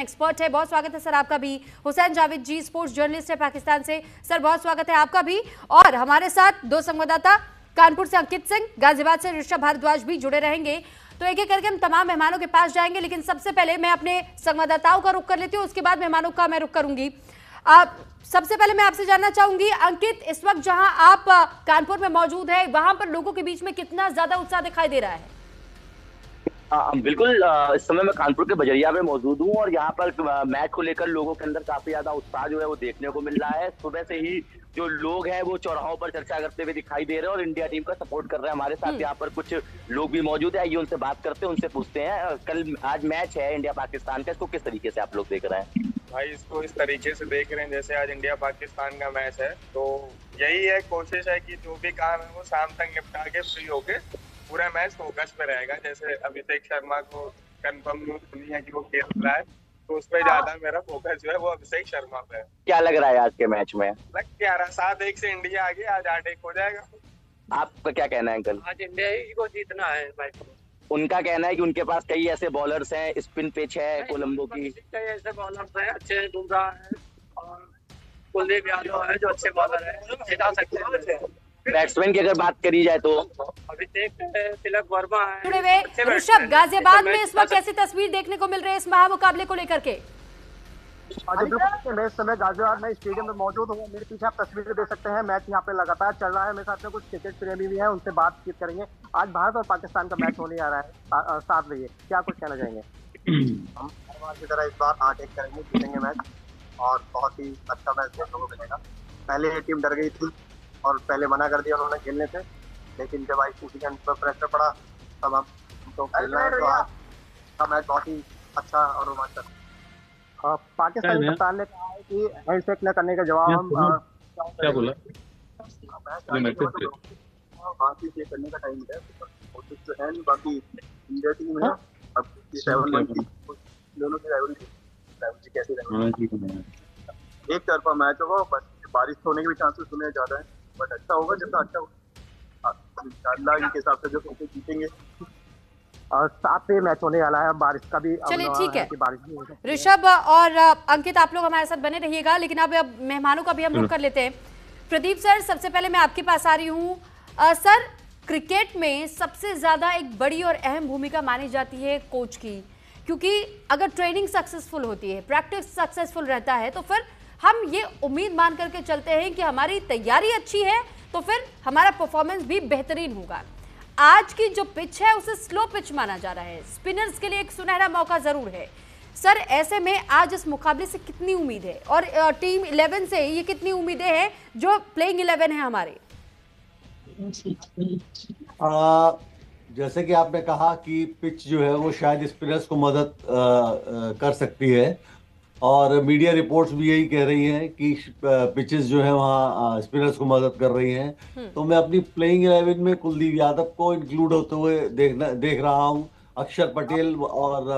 Expert है। बहुत स्वागत है सर आपका भी। हुसैन जावेद जी स्पोर्ट्स जर्नलिस्ट है पाकिस्तान से। सर बहुत स्वागत है आपका भी। और हमारे साथ दो संवाददाता कानपुर से अंकित सिंह, गाजियाबाद से ऋषभ भारद्वाज भी जुड़े रहेंगे। तो एक एक करके हम तमाम मेहमानों के पास जाएंगे, लेकिन सबसे पहले मैं अपने संवाददाताओं का रुख कर लेती हूँ, उसके बाद मेहमानों का मैं रुख करूंगी। सबसे पहले मैं आपसे जानना चाहूंगी अंकित, इस वक्त जहां आप कानपुर में मौजूद है, वहां पर लोगों के बीच में कितना ज्यादा उत्साह दिखाई दे रहा है? बिल्कुल। इस समय मैं कानपुर के बजरिया में मौजूद हूँ और यहाँ पर मैच को लेकर लोगों के अंदर काफी ज्यादा उत्साह जो है वो देखने को मिल रहा है। सुबह से ही जो लोग हैं वो चौराहों पर चर्चा करते हुए दिखाई दे रहे हैं और इंडिया टीम का सपोर्ट कर रहे हैं। हमारे साथ यहाँ पर कुछ लोग भी मौजूद है, आइए उनसे बात करते हैं, उनसे पूछते हैं आज मैच है इंडिया पाकिस्तान का, इसको किस तरीके से आप लोग देख रहे हैं? भाई इसको इस तरीके से देख रहे हैं जैसे आज इंडिया पाकिस्तान का मैच है, तो यही है, कोशिश है कि जो भी काम है वो शाम तक निपटा के फ्री होके पूरा मैच फोकस पे रहेगा। जैसे अभिषेक शर्मा को कंफर्म नहीं है कि वो खेल रहा है, तो उस पर ज्यादा मेरा फोकस जो है वो अभिषेक शर्मा पे है। क्या लग रहा है आज के मैच में? 11-7-1 से इंडिया आगे, आज 8-1 हो जाएगा। आपका क्या कहना है अंकल? आज इंडिया ही को जीतना है भाई। उनका कहना है कि उनके पास कई ऐसे बॉलर्स हैं, स्पिन पिच है कोलंबो की, कई ऐसे बॉलर्स हैं अच्छे, बुमराह है और कुलदीप यादव है जो अच्छे बॉलर है, जिता सकते हैं। बैट्समैन की अगर बात करी जाए तो अभिषेक तिलक वर्मा है। जुड़े हुए ऋषभ, गाजियाबाद में इस वक्त कैसी तस्वीर देखने को मिल रही है इस महामुकाबले को लेकर के? मैं इस समय गाजियाबाद में स्टेडियम में मौजूद हूँ। मेरे पीछे आप तस्वीरें देख सकते हैं। मैच यहाँ पे लगातार चल रहा है। मेरे साथ में कुछ क्रिकेट प्रेमी भी हैं, उनसे बातचीत करेंगे। आज भारत और पाकिस्तान का मैच होने आ रहा है 7 बजे। क्या कुछ कहना चाहेंगे? हम हर बार की तरह इस बार 8-1 करेंगे, जीतेंगे मैच और बहुत ही अच्छा मैच देखने को मिलेगा। पहले ये टीम डर गई थी और पहले मना कर दिया उन्होंने खेलने से, लेकिन जब आई शूटिंग पर प्रेशर पड़ा तब हमको खेलना है। तो आज का मैच बहुत ही अच्छा और रोमांचक। पाकिस्तानी कप्तान ने कहा है कि हैंडशेक न करने का जवाब हम क्या बोला? बाकी ये करने का टाइम है, कोशिश तो है नहीं। बाकी इंडिया टीम है, अब दोनों की राइवलरी कैसी रहेगी? एक तरफा मैच होगा, बस बारिश होने के भी चांसेस सुने ज्यादा है, बट अच्छा होगा जितना अच्छा होगा इंशाल्लाह। इनके हिसाब से जो जीतेंगे। और 7 पे मैच होने वाला है, बारिश का भी। चलिए ठीक है बारिश भी हो सकती है। ऋषभ और अंकित, आप लोग हमारे साथ बने रहिएगा, लेकिन अब मेहमानों का भी हम रुख कर लेते हैं। प्रदीप सर, सबसे पहले मैं आपके पास आ रही हूँ। सर, क्रिकेट में सबसे ज्यादा एक बड़ी और अहम भूमिका मानी जाती है कोच की, क्योंकि अगर ट्रेनिंग सक्सेसफुल होती है, प्रैक्टिस सक्सेसफुल रहता है, तो फिर हम ये उम्मीद मान करके चलते हैं कि हमारी तैयारी अच्छी है तो फिर हमारा परफॉर्मेंस भी बेहतरीन होगा। आज की जो पिच है उसे स्लो पिच माना जा रहा है, स्पिनर्स के लिए एक सुनहरा मौका जरूर है। सर, ऐसे में आज इस मुकाबले से कितनी उम्मीद है और टीम 11 से ये कितनी उम्मीदें हैं जो प्लेइंग 11 है हमारे? जैसे कि आपने कहा कि पिच जो है वो शायद स्पिनर्स को मदद कर सकती है और मीडिया रिपोर्ट्स भी यही कह रही हैं कि पिचेस जो है वहाँ स्पिनर्स को मदद कर रही हैं। तो मैं अपनी प्लेइंग 11 में कुलदीप यादव को इंक्लूड होते हुए देख रहा हूँ। अक्षर पटेल और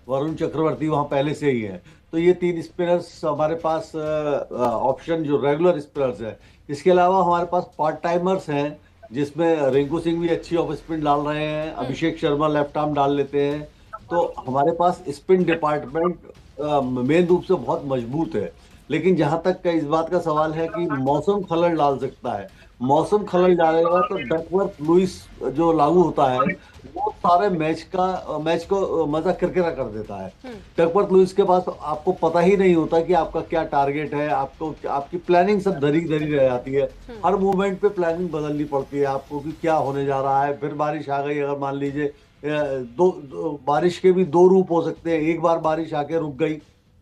वरुण चक्रवर्ती वहाँ पहले से ही है, तो ये 3 स्पिनर्स हमारे पास ऑप्शन जो रेगुलर स्पिनर्स है। इसके अलावा हमारे पास पार्ट टाइमर्स हैं, जिसमें रिंकू सिंह भी अच्छी ऑफ स्पिन डाल रहे हैं, अभिषेक शर्मा लेफ्ट आर्म डाल लेते हैं। तो हमारे पास स्पिन डिपार्टमेंट मेन रूप से बहुत मजबूत है। लेकिन जहां तक का इस बात का सवाल है कि मौसम खलल डाल सकता है, मौसम खलल डालेगा तो डकवर्थ लुइस जो लागू होता है वो सारे मैच को मजा किरकिरा कर देता है। डकवर्थ लुइस के पास आपको पता ही नहीं होता कि आपका क्या टारगेट है, आपकी प्लानिंग सब धरी धरी रह जाती है। हर मूवमेंट पे प्लानिंग बदलनी पड़ती है आपको कि क्या होने जा रहा है। फिर बारिश आ गई, अगर मान लीजिए बारिश के भी 2 रूप हो सकते हैं। एक बार बारिश आके रुक गई,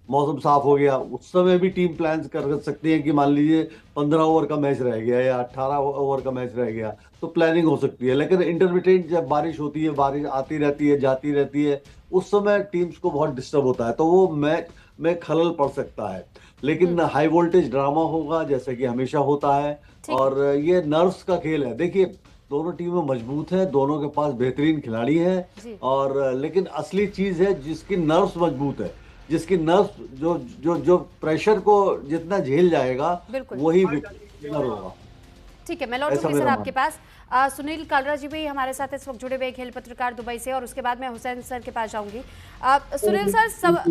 मौसम साफ हो गया, उस समय भी टीम प्लान कर सकती है कि मान लीजिए 15 ओवर का मैच रह गया या 18 ओवर का मैच रह गया, तो प्लानिंग हो सकती है। लेकिन इंटरमिटेंट जब बारिश होती है, बारिश आती रहती है जाती रहती है, उस समय टीम्स को बहुत डिस्टर्ब होता है, तो वो मैच में खलल पड़ सकता है। लेकिन हाई वोल्टेज ड्रामा होगा जैसे कि हमेशा होता है, और ये नर्व्स का खेल है। देखिए, दोनों टीमें मजबूत हैं, दोनों के पास बेहतरीन खिलाड़ी हैं, और लेकिन असली चीज है जिसकी नर्व्स मजबूत है, जिसकी नर्व्स जो प्रेशर को जितना झेल जाएगा वही विनर होगा। ठीक है, मैं लौटूंगी सर आपके पास। सुनील कालरा जी भी हमारे साथ इस वक्त जुड़े हुए खेल पत्रकार दुबई से, और उसके बाद मैं हुसैन सर के पास जाऊंगी। सुनील सर,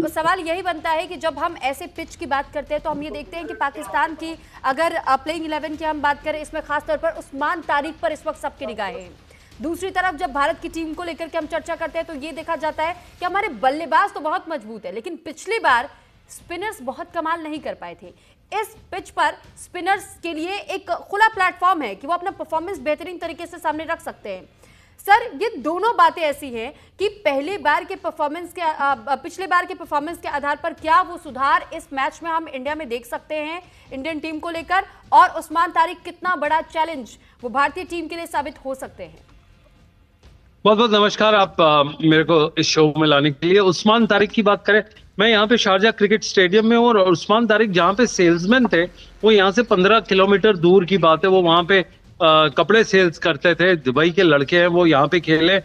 सवाल यही बनता है कि जब हम ऐसे पिच की बात करते हैं तो हम ये देखते हैं कि पाकिस्तान की अगर प्लेइंग 11 की हम बात करें, इसमें खासतौर पर उस्मान तारिक पर इस वक्त सबकी निगाहें हैं। दूसरी तरफ जब भारत की टीम को लेकर के हम चर्चा करते हैं तो ये देखा जाता है कि हमारे बल्लेबाज तो बहुत मजबूत है, लेकिन पिछली बार स्पिनर्स बहुत कमाल नहीं कर पाए थे। इस पिच पर स्पिनर्स के लिए एक खुला प्लेटफॉर्म है कि वो अपना परफॉर्मेंस बेहतरीन तरीके से सामने रख सकते हैं। सर, ये दोनों बातें ऐसी हैं कि पिछले बार के परफॉर्मेंस के आधार पर क्या वो सुधार इस मैच में हम इंडिया में देख सकते हैं इंडियन टीम को लेकर, और उस्मान तारिक कितना बड़ा चैलेंज वो भारतीय टीम के लिए साबित हो सकते हैं? बहुत बहुत नमस्कार आप मेरे को इस शो में लाने के लिए। उस्मान तारिक की बात करें, मैं यहाँ पे शारजा क्रिकेट स्टेडियम में हूँ, और उस्मान तारिक जहाँ पे सेल्समैन थे वो यहाँ से 15 किलोमीटर दूर की बात है, वो वहाँ पे कपड़े सेल्स करते थे। दुबई के लड़के हैं, वो यहाँ पे खेले।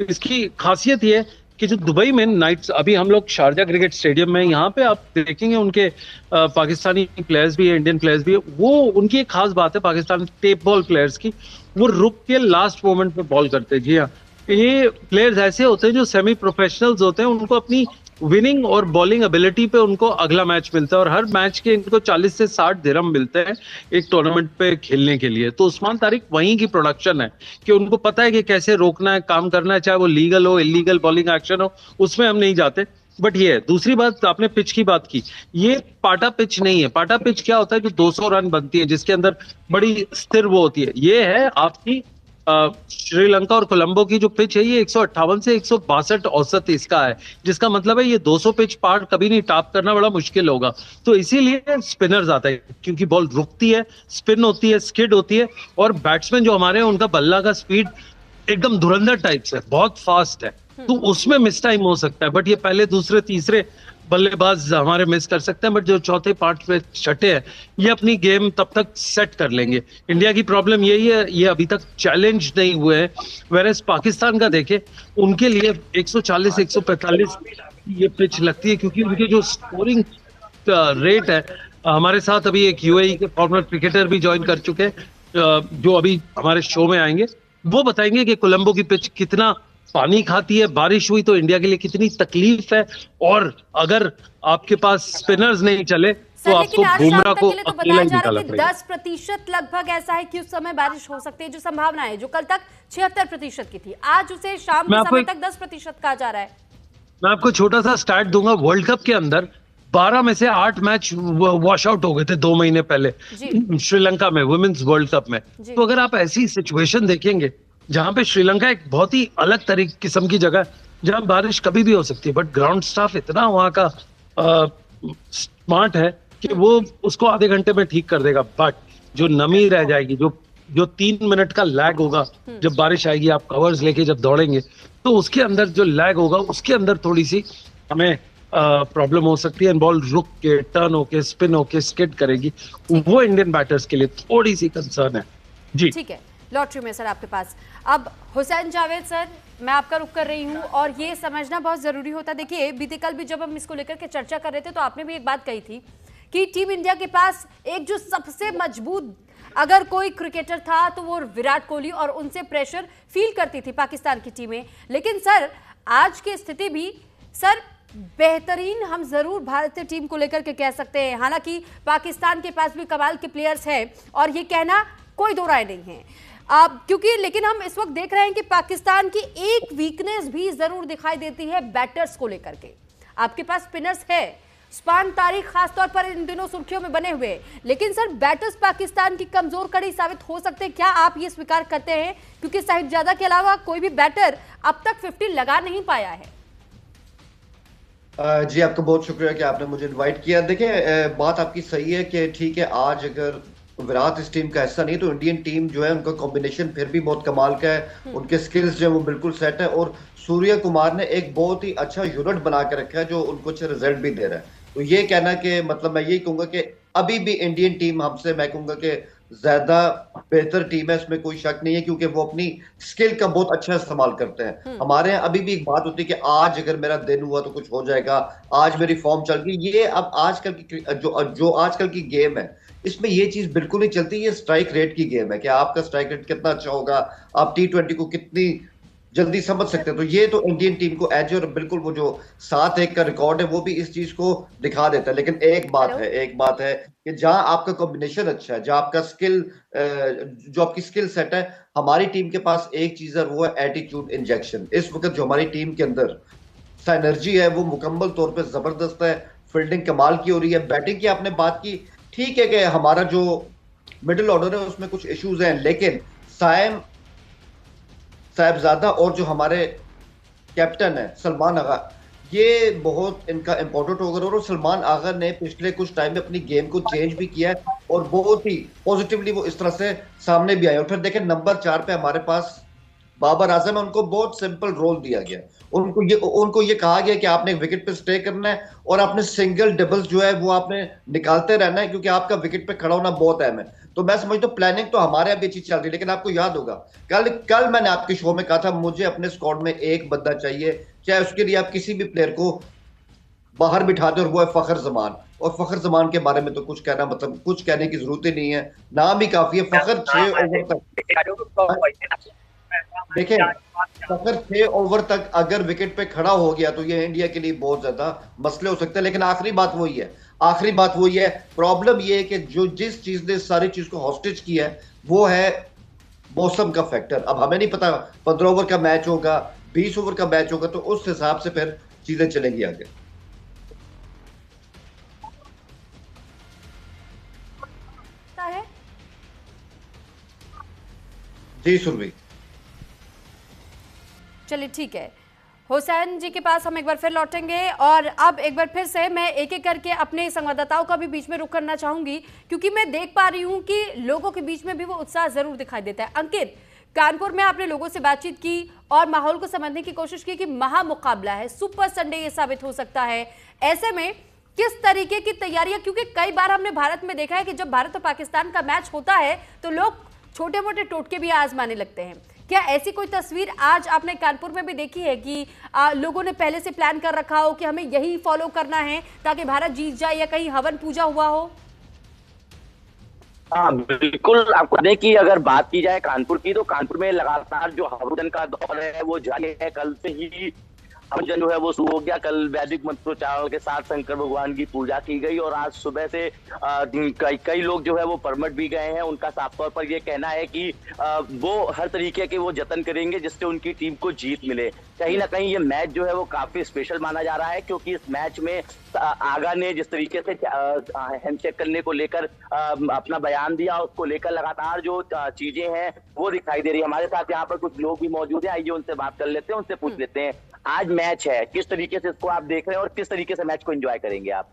इसकी खासियत ये है कि जो दुबई में नाइट्स, अभी हम लोग शारजा क्रिकेट स्टेडियम में, यहाँ पे आप देखेंगे उनके पाकिस्तानी प्लेयर्स भी है, इंडियन प्लेयर्स भी है। वो उनकी एक खास बात है पाकिस्तान टेप बॉल प्लेयर्स की, वो रुक के लास्ट मोमेंट पे बॉल करते हैं। जी हाँ, ये प्लेयर्स ऐसे होते हैं जो सेमी प्रोफेशनल्स होते हैं, उनको अपनी विनिंग और बॉलिंग एबिलिटी पे उनको अगला मैच मिलता है, और हर मैच के इनको 40 से 60 दिरहम मिलते हैं एक टूर्नामेंट पे खेलने के लिए। तो उस्मान तारिक वहीं की प्रोडक्शन है कि उनको पता है कि कैसे रोकना है, काम करना है, चाहे वो लीगल हो इलीगल बॉलिंग एक्शन हो, उसमें हम नहीं जाते। बट ये है, दूसरी बात, आपने पिच की बात की, ये पाटा पिच नहीं है। पाटा पिच क्या होता है? जो 200 रन बनती है, जिसके अंदर बड़ी स्थिर वो होती है। ये है आपकी श्रीलंका और कोलंबो की जो पिच है, ये 158 से 162 औसत इसका है, जिसका मतलब है ये 200 पिच पार कभी नहीं टॉप करना बड़ा मुश्किल होगा। तो इसीलिए स्पिनर्स आता है, क्योंकि बॉल रुकती है, स्पिन होती है, स्किड होती है, और बैट्समैन जो हमारे हैं उनका बल्ला का स्पीड एकदम धुरंधर टाइप से बहुत फास्ट है, तो उसमें मिस टाइम हो सकता है। बट ये पहले दूसरे तीसरे बल्लेबाज हमारे मिस कर सकते हैं, बट जो चौथे पांच पे छठे हैं ये अपनी गेम तब तक सेट कर लेंगे। इंडिया की प्रॉब्लम यही है, ये अभी तक चैलेंज नहीं हुए हैं। वेरएस पाकिस्तान का देखे, उनके लिए 140 145 ये पिच लगती है, क्योंकि उनकी जो स्कोरिंग रेट है, हमारे साथ अभी एक यूएई के फॉर्मर क्रिकेटर भी ज्वाइन कर चुके हैं, जो अभी हमारे शो में आएंगे। वो बताएंगे कि कोलंबो की पिच कितना पानी खाती है, बारिश हुई तो इंडिया के लिए कितनी तकलीफ है, और अगर आपके पास स्पिनर्स नहीं चले तो आपको बुमराह को अकेला निकालना पड़ेगा। 10% लगभग ऐसा है कि उस समय बारिश हो सकती है, जो संभावना है, जो कल तक 76% की थी, आज उसे शाम के समय तक 10% कहा जा रहा है। मैं आपको छोटा सा स्टार्ट दूंगा। वर्ल्ड कप के अंदर 12 में से 8 मैच वॉश आउट हो गए थे 2 महीने पहले श्रीलंका में, वुमेन्स वर्ल्ड कप में। तो अगर आप ऐसी सिचुएशन देखेंगे जहां पे श्रीलंका एक बहुत ही अलग तरीके किस्म की जगह, जहां बारिश कभी भी हो सकती है, बट ग्राउंड स्टाफ इतना वहां का स्मार्ट है कि वो उसको आधे घंटे में ठीक कर देगा। बट जो नमी रह जाएगी, जो 3 मिनट का लैग होगा जब बारिश आएगी, आप कवर्स लेके जब दौड़ेंगे, तो उसके अंदर जो लैग होगा, उसके अंदर थोड़ी सी हमें प्रॉब्लम हो सकती है। बॉल रुक के, टर्न होके, स्पिन होके स्किड करेगी, वो इंडियन बैटर्स के लिए थोड़ी सी कंसर्न है। जी ठीक है, लॉटरी में सर आपके पास। अब हुसैन जावेद सर, मैं आपका रुख कर रही हूं, और ये समझना बहुत जरूरी होता है। देखिए, बीते कल भी जब हम इसको लेकर के चर्चा कर रहे थे तो आपने भी एक बात कही थी कि टीम इंडिया के पास एक जो सबसे मजबूत अगर कोई क्रिकेटर था तो वो विराट कोहली, और उनसे प्रेशर फील करती थी पाकिस्तान की टीमें। लेकिन सर, आज की स्थिति भी सर बेहतरीन हम जरूर भारतीय टीम को लेकर के कह सकते हैं। हालांकि पाकिस्तान के पास भी कमाल के प्लेयर्स हैं, और ये कहना कोई दो राय नहीं है, क्योंकि लेकिन हम इस वक्त देख रहे हैं कि पाकिस्तान की एक वीकनेस भी जरूर दिखाई देती है बैटर्स को लेकर के। आपके पास स्पिनर्स है, उस्मान तारिक खासतौर पर इन दिनों सुर्खियों में बने हुए, लेकिन सर बैटर्स पाकिस्तान की कमजोर कड़ी साबित हो सकते हैं। क्या आप ये स्वीकार करते हैं? क्योंकि साहिबजादा के अलावा कोई भी बैटर अब तक 50 लगा नहीं पाया है। जी, आपका बहुत शुक्रिया कि आपने मुझे इनवाइट किया। देखिए, बात आपकी सही है कि ठीक है, आज अगर विराट इस टीम का हिस्सा नहीं तो इंडियन टीम जो है उनका कॉम्बिनेशन फिर भी बहुत कमाल का है, उनके स्किल्स जो है वो बिल्कुल सेट है, और सूर्य कुमार ने एक बहुत ही अच्छा यूनिट बना के रखा है जो उनको अच्छे रिजल्ट भी दे रहा है। तो ये कहना कि मतलब मैं यही कहूंगा कि अभी भी इंडियन टीम हमसे, मैं कहूंगा कि ज्यादा बेहतर टीम है, इसमें कोई शक नहीं है, क्योंकि वो अपनी स्किल का बहुत अच्छा इस्तेमाल करते हैं। हमारे यहाँ अभी भी एक बात होती है कि आज अगर मेरा दिन हुआ तो कुछ हो जाएगा, आज मेरी फॉर्म चल गई। ये अब आजकल की जो आजकल की गेम है, इसमें ये चीज बिल्कुल नहीं चलती। ये स्ट्राइक रेट की गेम है कि आपका स्ट्राइक रेट कितना अच्छा होगा, आप T20 को कितनी जल्दी समझ सकते हैं। तो ये तो इंडियन टीम को एज, और बिल्कुल वो जो 7-1 का रिकॉर्ड है वो भी इस चीज को दिखा देता है। लेकिन एक बात है कि जहां आपका कॉम्बिनेशन अच्छा है, जहां आपका स्किल, जो आपकी स्किल सेट है, हमारी टीम के पास एक चीज है, वो है एटीट्यूड इंजेक्शन। इस वक्त जो हमारी टीम के अंदर एनर्जी है वो मुकम्मल तौर पे जबरदस्त है। फील्डिंग कमाल की हो रही है। बैटिंग की आपने बात की, ठीक है कि हमारा जो मिडिल ऑर्डर है उसमें कुछ इश्यूज हैं, लेकिन साइम साहिबजादा और जो हमारे कैप्टन है सलमान आगा, ये बहुत इनका इंपॉर्टेंट होगा। और सलमान आगा ने पिछले कुछ टाइम में अपनी गेम को चेंज भी किया है और बहुत ही पॉजिटिवली वो इस तरह से सामने भी आए। और फिर देखें नंबर 4 पे हमारे पास बाबर आजम है। उनको बहुत सिंपल रोल दिया गया, उनको ये कहा गया कि आपने विकेट पे स्टे करना है और आपने सिंगल डबल्स जो है वो आपने निकालते रहना है, क्योंकि आपका विकेट पे खड़ा होना बहुत अहम है। तो मैं समझता हूँ प्लानिंग तो हमारे यहाँ भी अच्छी चल रही है। लेकिन आपको याद होगा कल मैंने आपके शो में कहा था मुझे अपने स्क्वाड में एक बंदा चाहिए, चाहे उसके लिए आप किसी भी प्लेयर को बाहर बिठा दे, और वो है फखर जमान। और फखर जमान के बारे में तो कुछ कहना, मतलब कुछ कहने की जरूरत ही नहीं है, नाम ही काफी है। फखर 6 ओवर तक, देखिए फखर 6 ओवर तक अगर विकेट पे खड़ा हो गया तो ये इंडिया के लिए बहुत ज्यादा मसले हो सकते हैं। लेकिन आखिरी बात वही है, प्रॉब्लम ये है कि जो जिस चीज ने सारी चीज को हॉस्टेज किया है वो है मौसम का फैक्टर। अब हमें नहीं पता 15 ओवर का मैच होगा, 20 ओवर का मैच होगा, तो उस हिसाब से फिर चीजें चलेंगी आगे। है जी सुरभि, चलिए ठीक है, हुसैन जी के पास हम एक बार फिर लौटेंगे और अब एक बार फिर से मैं एक एक करके अपने संवाददाताओं का भी बीच में रुख करना चाहूंगी, क्योंकि मैं देख पा रही हूं कि लोगों के बीच में भी वो उत्साह जरूर दिखाई देता है। अंकित, कानपुर में आपने लोगों से बातचीत की और माहौल को समझने की कोशिश की कि महामुकाबला है, सुपर संडे ये साबित हो सकता है। ऐसे में किस तरीके की तैयारियां, क्योंकि कई बार हमने भारत में देखा है कि जब भारत और पाकिस्तान का मैच होता है तो लोग छोटे मोटे टोटके भी आजमाने लगते हैं। क्या ऐसी कोई तस्वीर आज आपने कानपुर में भी देखी है कि लोगों ने पहले से प्लान कर रखा हो कि हमें यही फॉलो करना है ताकि भारत जीत जाए, या कहीं हवन पूजा हुआ हो? हाँ बिल्कुल, आपको दें कि अगर बात की जाए कानपुर की, तो कानपुर में लगातार जो हवन का दौर है वो जारी है। कल से ही हवन जो है वो शुरू हो गया। कल वैदिक मंत्रोच्चारण के साथ शंकर भगवान की पूजा की गई और आज सुबह से कई लोग जो है वो परमट भी गए हैं। उनका साफ तौर पर ये कहना है कि वो हर तरीके के वो जतन करेंगे जिससे उनकी टीम को जीत मिले। कहीं ना कहीं ये मैच जो है वो काफी स्पेशल माना जा रहा है, क्योंकि इस मैच में आगा ने जिस तरीके से हैंडशेक करने को लेकर अपना बयान दिया, उसको लेकर लगातार जो चीजें हैं वो दिखाई दे रही है। हमारे साथ यहाँ पर कुछ लोग भी मौजूद हैं, आइए उनसे बात कर लेते हैं, उनसे पूछ लेते हैं आज मैच है, किस तरीके से इसको आप देख रहे हैं और किस तरीके से मैच को एंजॉय करेंगे आप?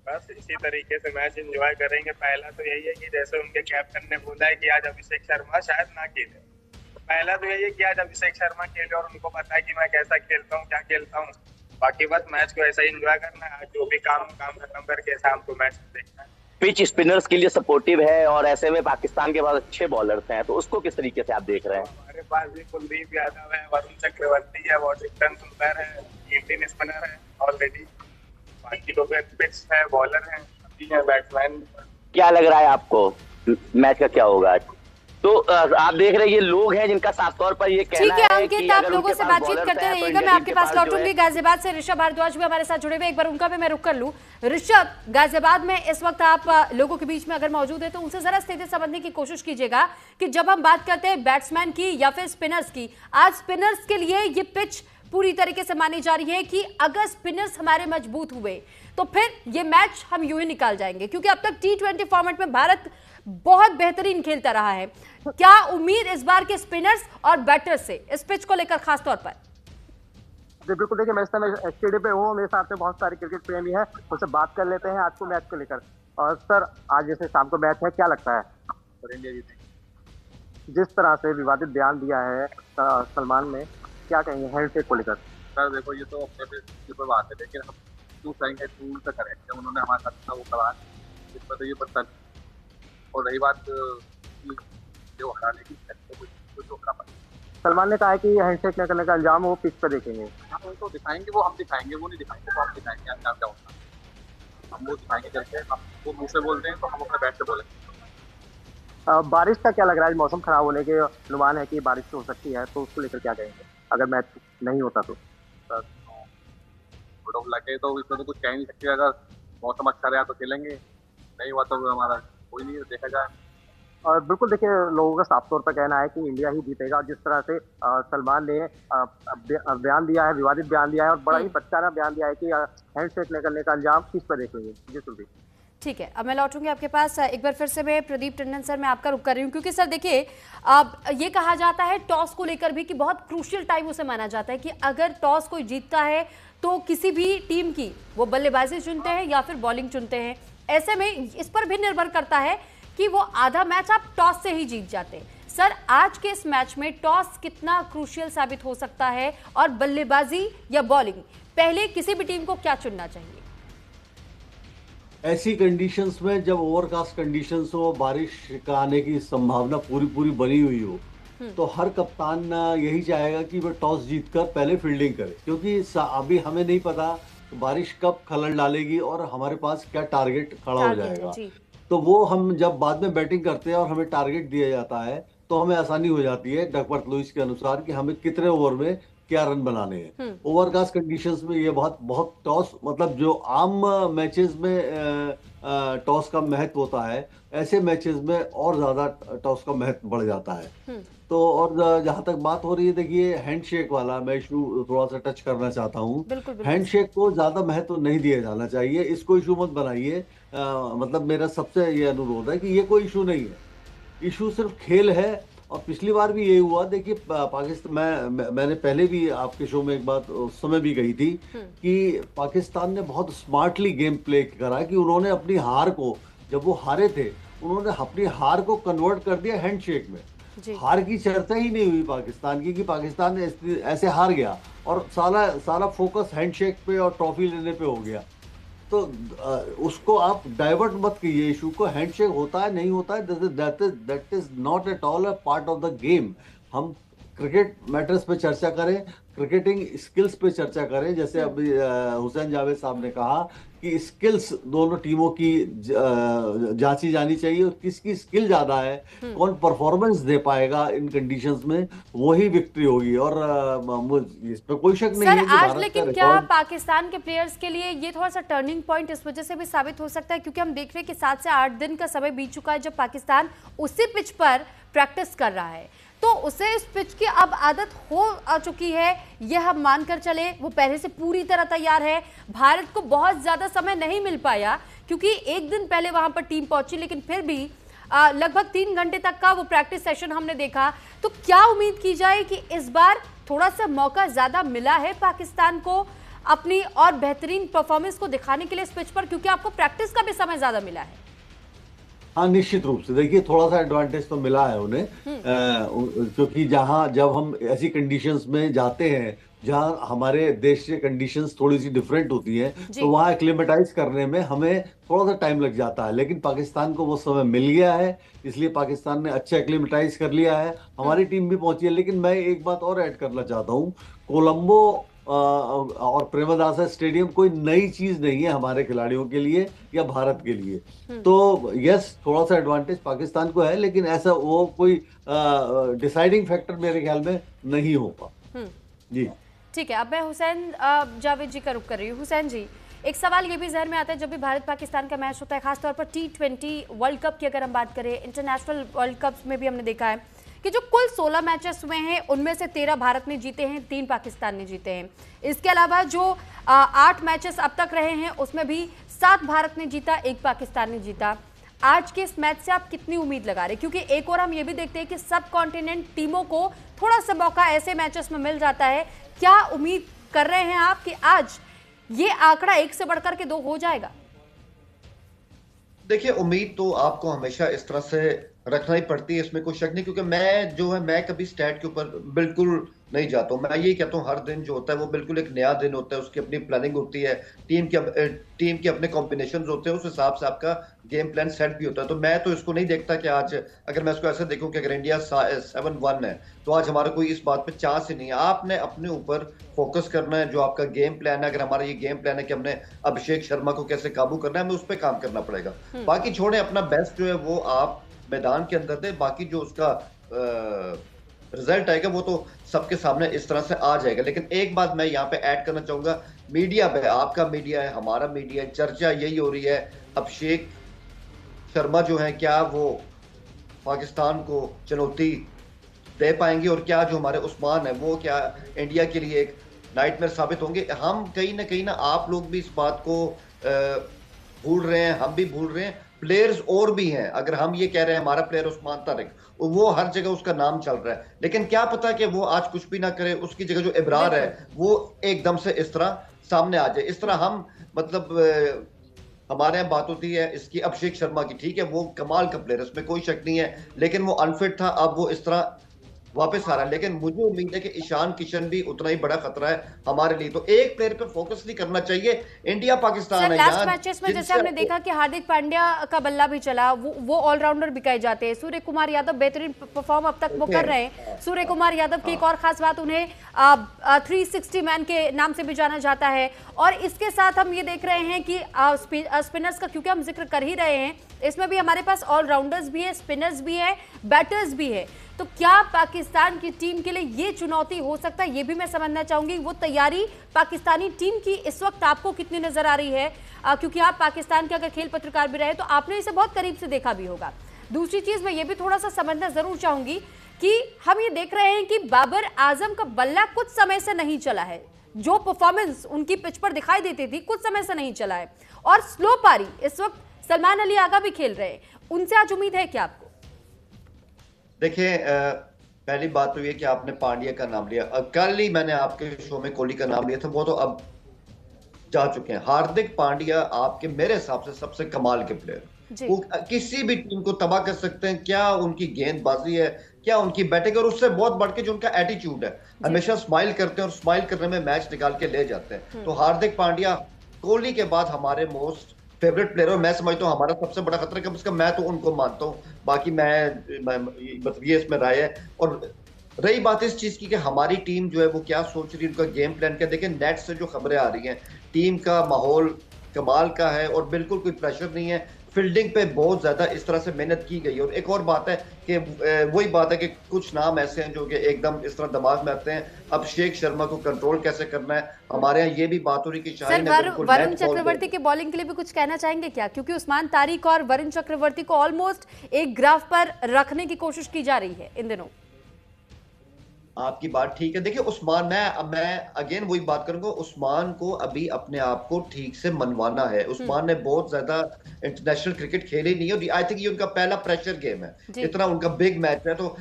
बस इसी तरीके से मैच एंजॉय करेंगे। पहला तो यही है कि जैसे उनके कैप्टन ने बोला है कि आज अभिषेक शर्मा शायद ना खेले, तो पहला तो यही है कि आज अभिषेक शर्मा खेले और उनको पता है कि मैं कैसा खेलता हूँ, क्या खेलता हूँ। बाकी बस मैच को ऐसा ही एंजॉय करना है। आज जो भी काम खत्म करके शाम को मैच देखना है। पिच स्पिनर्स के लिए सपोर्टिव है और ऐसे में पाकिस्तान के पास अच्छे बॉलर्स हैं, तो उसको किस तरीके से आप देख रहे हैं? हमारे पास भी कुलदीप यादव है, वरुण चक्रवर्ती है, वॉशिंगटन सुंदर है, इंडियन स्पिनर है ऑलरेडी। बाकी लोग पिच है, बॉलर है, बैट्समैन। क्या लग रहा है आपको मैच का क्या होगा आज? तो आप देख रहे हैं ये लोग हैं जिनका साफ तौर पर ये कहना है। ठीक है अंकित, आप लोगों से बातचीत करते रहिएगा, मैं आपके पास लौटूंगी। गाजियाबाद से ऋषभ भारद्वाज भी हमारे साथ जुड़े हुए, एक बार उनका भी मैं रुक कर लूं। ऋषभ, गाजियाबाद में इस वक्त आप लोगों के बीच में अगर मौजूद है तो उनसे जरा स्थिति समझने की कोशिश कीजिएगा कि जब हम बात करते हैं बैट्समैन की या फिर स्पिनर्स की, आज स्पिनर्स के लिए ये पिच पूरी तरीके से मानी जा रही है कि अगर स्पिनर्स हमारे मजबूत हुए तो फिर ये मैच हम यूं ही निकाल जाएंगे, क्योंकि अब तक T20 फॉर्मेट में भारत बहुत बेहतरीन खेलता रहा है। क्या उम्मीद इस बार के स्पिनर्स और बैटर्स से इस पिच को लेकर खास तौर पर? बिल्कुल, देखिए मैं इस समय स्टेडियम पे हूँ, मेरे साथ में बहुत सारे क्रिकेट प्रेमी हैं, उनसे बात कर लेते हैं आज को मैच को लेकर। और सर, आज जैसे शाम को मैच है, क्या लगता है और इंडिया जीतेगी? जिस तरह से विवादित बयान दिया है सलमान ने, क्या कहेंगे हैंडशेक को लेकर? सर देखो, ये तो अपने पर बात है, लेकिन हम क्यों कहेंगे टूल से करेक्ट है, उन्होंने हमारे साथ वो करवा इस पर तो ये पता। और रही बात जो हराने की, तो सलमान ने कहा है कि हैंडशेक न करने का इल्जाम वो पिच पर देखेंगे। हाँ, तो दिखाएंगे, वो हम दिखाएंगे, वो नहीं दिखाएंगे, वो हम दिखाएंगे अंजाम क्या होता है। हम वो दिखाएंगे करके, हम वो मुंह से बोलते हैं तो हम अपने बैट से बोलेंगे। बारिश का क्या लग रहा है? मौसम खराब होने के अनुमान है कि बारिश हो सकती है, तो उसको लेकर क्या कहेंगे अगर मैच नहीं होता तो? लगे तो इसमें तो कुछ कह नहीं सकते, अगर मौसम अच्छा रहा तो खेलेंगे, नहीं हुआ तो हमारा कोई नहीं, देखा जाए। और बिल्कुल देखिए, लोगों का साफ तौर पर कहना है कि इंडिया ही जीतेगा। जिस तरह से सलमान ने बयान दिया है, विवादित बयान दिया है और बड़ा ही बच्चाना बयान दिया है कि हैंडशेक न करने का अंजाम किस पर देखेंगे। जी सुरभि। ठीक है, अब मैं लौटूंगी आपके पास। एक बार फिर से मैं प्रदीप टंडन सर, मैं आपका रुख कर रही हूँ, क्योंकि सर देखिए, अब ये कहा जाता है टॉस को लेकर भी कि बहुत क्रूशियल टाइम उसे माना जाता है कि अगर टॉस कोई जीतता है तो किसी भी टीम की वो बल्लेबाजी चुनते हैं या फिर बॉलिंग चुनते हैं। ऐसे में इस पर भी निर्भर करता है कि वो आधा मैच आप टॉस से ही जीत जाते हैं। सर, आज के इस मैच में टॉस कितना क्रूशियल साबित हो सकता है और बल्लेबाजी या बॉलिंग, पहले किसी भी टीम को क्या चुनना चाहिए? ऐसी कंडीशंस में जब ओवरकास्ट कंडीशंस हो, बारिश का आने की संभावना पूरी बनी हुई हो, तो हर कप्तान यही चाहेगा कि वह टॉस जीतकर पहले फील्डिंग करे, क्योंकि अभी हमें नहीं पता बारिश कब खलल डालेगी और हमारे पास क्या टारगेट खड़ा हो जाएगा। तो वो हम जब बाद में बैटिंग करते हैं और हमें टारगेट दिया जाता है तो हमें आसानी हो जाती है डकवर्थ लुईस के अनुसार कि हमें कितने ओवर में क्या रन बनाने हैं। ओवरकास्ट कंडीशंस में ये बहुत टॉस, मतलब जो आम मैचेस में टॉस का महत्व होता है, ऐसे मैचेस में और ज्यादा टॉस का महत्व बढ़ जाता है। तो और जहां तक बात हो रही है, देखिए हैंडशेक वाला मैं इशू थोड़ा सा टच करना चाहता हूँ। हैंडशेक को ज्यादा महत्व नहीं दिया जाना चाहिए, इसको इशू मत बनाइए। मतलब मेरा सबसे ये अनुरोध है कि ये कोई इशू नहीं है, इशू सिर्फ खेल है। और पिछली बार भी ये हुआ, देखिए पाकिस्तान, मैंने पहले भी आपके शो में एक बात उस समय भी कही थी कि पाकिस्तान ने बहुत स्मार्टली गेम प्ले करा कि उन्होंने अपनी हार को, जब वो हारे थे, उन्होंने अपनी हार को कन्वर्ट कर दिया हैंडशेक में। हार की चर्चा ही नहीं हुई पाकिस्तान की कि पाकिस्तान ऐसे हार गया और सारा फोकस हैंडशेक पे और ट्रॉफी लेने पे हो गया। तो उसको आप डाइवर्ट मत कीजिए इशू को। हैंडशेक होता है नहीं होता है, that is not at all a part of the game. हम क्रिकेट मैटर्स पे चर्चा करें, क्रिकेटिंग स्किल्स पे चर्चा करें। जैसे अभी हुसैन जावेद साहब ने कहा कि स्किल्स दोनों टीमों की जांची जानी चाहिए और किसकी स्किल ज्यादा है, कौन परफॉर्मेंस दे पाएगा इन कंडीशंस में, वही विक्ट्री होगी। और इस पे कोई शक नहीं है कि आज लेकिन क्या पाकिस्तान के प्लेयर्स के लिए ये थोड़ा सा टर्निंग पॉइंट इस वजह से भी साबित हो सकता है, क्योंकि हम देख रहे हैं कि 7 से 8 दिन का समय बीत चुका है जब पाकिस्तान उसी पिच पर प्रैक्टिस कर रहा है, तो उसे इस पिच की अब आदत हो आ चुकी है, यह हम मानकर चले। वो पहले से पूरी तरह तैयार है। भारत को बहुत ज्यादा समय नहीं मिल पाया क्योंकि एक दिन पहले वहां पर टीम पहुंची, लेकिन फिर भी लगभग 3 घंटे तक का वो प्रैक्टिस सेशन हमने देखा। तो क्या उम्मीद की जाए कि इस बार थोड़ा सा मौका ज्यादा मिला है पाकिस्तान को अपनी और बेहतरीन परफॉर्मेंस को दिखाने के लिए इस पिच पर, क्योंकि आपको प्रैक्टिस का भी समय ज्यादा मिला है? हाँ, निश्चित रूप से देखिए थोड़ा सा एडवांटेज तो मिला है उन्हें, क्योंकि जब हम ऐसी कंडीशंस में जाते हैं जहां हमारे देश से कंडीशंस थोड़ी सी डिफरेंट होती हैं, तो वहां एक्लिमेटाइज करने में हमें थोड़ा सा टाइम लग जाता है। लेकिन पाकिस्तान को वो समय मिल गया है, इसलिए पाकिस्तान ने अच्छा एक्लिमेटाइज कर लिया है। हमारी टीम भी पहुंची है। लेकिन मैं एक बात और ऐड करना चाहता हूँ, कोलंबो और प्रेमदासा स्टेडियम कोई नई चीज नहीं है हमारे खिलाड़ियों के लिए या भारत के लिए। तो यस, थोड़ा सा एडवांटेज पाकिस्तान को है, लेकिन ऐसा वो कोई डिसाइडिंग फैक्टर मेरे ख्याल में नहीं होगा। जी ठीक है, अब मैं हुसैन जावेद जी का रुख कर रही हूँ। हुसैन जी, एक सवाल ये भी जहन में आता है जब भी भारत पाकिस्तान का मैच होता है, खासतौर पर T20 वर्ल्ड कप की अगर हम बात करें, इंटरनेशनल वर्ल्ड कप में भी हमने देखा है कि जो कुल 16 मैचेस हुए हैं उनमें से 13 भारत ने जीते हैं, 3 पाकिस्तान ने जीते हैं। इसके अलावा जो 8 मैचेस अब तक रहे हैं उसमें भी 7 भारत ने जीता, 1 पाकिस्तान ने जीता। आज के इस मैच से आप कितनी उम्मीद लगा रहे हैं? क्योंकि एक और हम ये भी देखते हैं कि सब कॉन्टिनेंट टीमों को थोड़ा सा मौका ऐसे मैचेस में मिल जाता है। क्या उम्मीद कर रहे हैं आप कि आज ये आंकड़ा 1 से बढ़कर के 2 हो जाएगा? देखिए, उम्मीद तो आपको हमेशा इस तरह से रखना ही पड़ती है, इसमें कोई शक नहीं। क्योंकि मैं कभी स्टैट के ऊपर बिल्कुल नहीं जाता हूं। मैं यही कहता हूँ हर दिन जो होता है वो बिल्कुल एक नया दिन होता है, उसकी अपनी प्लानिंग होती है, टीम के अपने कॉम्बिनेशन होते हैं, उस हिसाब से आपका गेम प्लान सेट भी होता है। तो मैं तो इसको नहीं देखता कि आज, अगर मैं इसको ऐसे देखूं कि अगर इंडिया 7-1 है तो आज हमारा कोई इस बात पे चांस ही नहीं है। आपने अपने ऊपर फोकस करना है, जो आपका गेम प्लान है। अगर हमारा ये गेम प्लान है कि हमने अभिषेक शर्मा को कैसे काबू करना है, हमें उस पर काम करना पड़ेगा। बाकी छोड़े, अपना बेस्ट जो है वो आप मैदान के अंदर दे, बाकी जो उसका रिजल्ट आएगा वो तो सबके सामने इस तरह से आ जाएगा। लेकिन एक बात मैं यहाँ पे ऐड करना चाहूंगा, मीडिया पे, आपका मीडिया है, हमारा मीडिया है, चर्चा यही हो रही है अभिषेक शर्मा जो है क्या वो पाकिस्तान को चुनौती दे पाएंगे, और क्या जो हमारे उस्मान है वो क्या इंडिया के लिए एक नाइटमेयर साबित होंगे। हम कहीं ना आप लोग भी इस बात को भूल रहे हैं, हम भी भूल रहे हैं, प्लेयर्स और भी हैं। अगर हम ये कह रहे हैं हमारा प्लेयर उस्मान तारिक, वो हर जगह उसका नाम चल रहा है, लेकिन क्या पता कि वो आज कुछ भी ना करे, उसकी जगह जो इब्रार है वो एकदम से इस तरह सामने आ जाए। इस तरह हम मतलब हमारे यहाँ बात होती है इसकी अभिषेक शर्मा की, ठीक है वो कमाल का प्लेयर है, इसमें कोई शक नहीं है, लेकिन वो अनफिट था, अब वो इस तरह वापस आ रहा है। लेकिन मुझे उम्मीद है कि ईशान किशन भी उतना ही बड़ा खतरा है हमारे लिए। तो एक प्लेयर पे फोकस नहीं करना चाहिए। इंडिया पाकिस्तान है लास्ट मैचेस में जैसे हमने देखा कि हार्दिक पांड्या का बल्ला भी चला, वो ऑलराउंडर भी कहे जाते हैं। सूर्य कुमार यादव बेहतरीन परफॉर्म अब तक वो कर रहे हैं। सूर्य कुमार यादव की एक और खास बात, उन्हें 360 मैन के नाम से भी जाना जाता है। और इसके साथ हम ये देख रहे हैं कि स्पिनर्स का क्योंकि हम जिक्र कर ही रहे हैं, इसमें भी हमारे पास ऑलराउंडर्स भी है, स्पिनर्स भी है, बैटर्स भी है। तो क्या पाकिस्तान की टीम के लिए ये चुनौती हो सकता है, ये भी मैं समझना चाहूंगी। वो तैयारी पाकिस्तानी टीम की इस वक्त आपको कितनी नजर आ रही है, क्योंकि आप पाकिस्तान के अगर खेल पत्रकार भी रहे तो आपने इसे बहुत करीब से देखा भी होगा। दूसरी चीज मैं ये भी थोड़ा सा समझना जरूर चाहूंगी कि हम ये देख रहे हैं कि बाबर आजम का बल्ला कुछ समय से नहीं चला है, जो परफॉर्मेंस उनकी पिच पर दिखाई देती थी कुछ समय से नहीं चला है, और स्लो पारी इस वक्त सलमान अली आगा भी खेल रहे हैं, उनसे आज उम्मीद है क्या आपको? देखिए, पहली बात तो ये कि आपने पांड्या का नाम लिया, कल ही मैंने आपके शो में कोहली का नाम लिया था, वो तो अब जा चुके हैं। हार्दिक पांड्या आपके मेरे हिसाब से सबसे कमाल के प्लेयर, वो किसी भी टीम को तबाह कर सकते हैं। क्या उनकी गेंदबाजी है, क्या उनकी बैटिंग, और उससे बहुत बढ़ के जो उनका एटीट्यूड है, हमेशा स्माइल करते हैं और स्माइल करने में मैच निकाल के ले जाते हैं। तो हार्दिक पांड्या कोहली के बाद हमारे मोस्ट फेवरेट प्लेयर, और मैं समझता हूँ हमारा सबसे बड़ा खतरा कम से कम मैं तो उनको मानता हूँ, बाकी मैं मतलब ये इसमें राय है। और रही बात इस चीज की कि हमारी टीम जो है वो क्या सोच रही है, उनका गेम प्लान क्या, देखिए नेट से जो खबरें आ रही हैं, टीम का माहौल कमाल का है और बिल्कुल कोई प्रेशर नहीं है। फील्डिंग पे बहुत ज्यादा इस तरह से मेहनत की गई है। और एक और बात है कि वही बात है कि कुछ नाम ऐसे हैं जो कि एकदम इस तरह दिमाग में आते हैं, अभिषेक शर्मा को कंट्रोल कैसे करना है। हमारे यहाँ ये भी बात हो रही कि शाहिद वरुण चक्रवर्ती की बॉलिंग के लिए भी कुछ कहना चाहेंगे क्या, क्योंकि उस्मान तारिक और वरुण चक्रवर्ती को ऑलमोस्ट एक ग्राफ पर रखने की कोशिश की जा रही है इन दिनों? आपकी बात ठीक है। देखिए उस्मान, मैं अगेन वही बात करूंगा, उस्मान को अभी अपने आप को ठीक से मनवाना है। उस्मान ने बहुत ज्यादा इंटरनेशनल क्रिकेट खेली नहीं है, आई थिंक ये उनका पहला प्रेशर गेम है, इतना उनका बिग मैच है। तो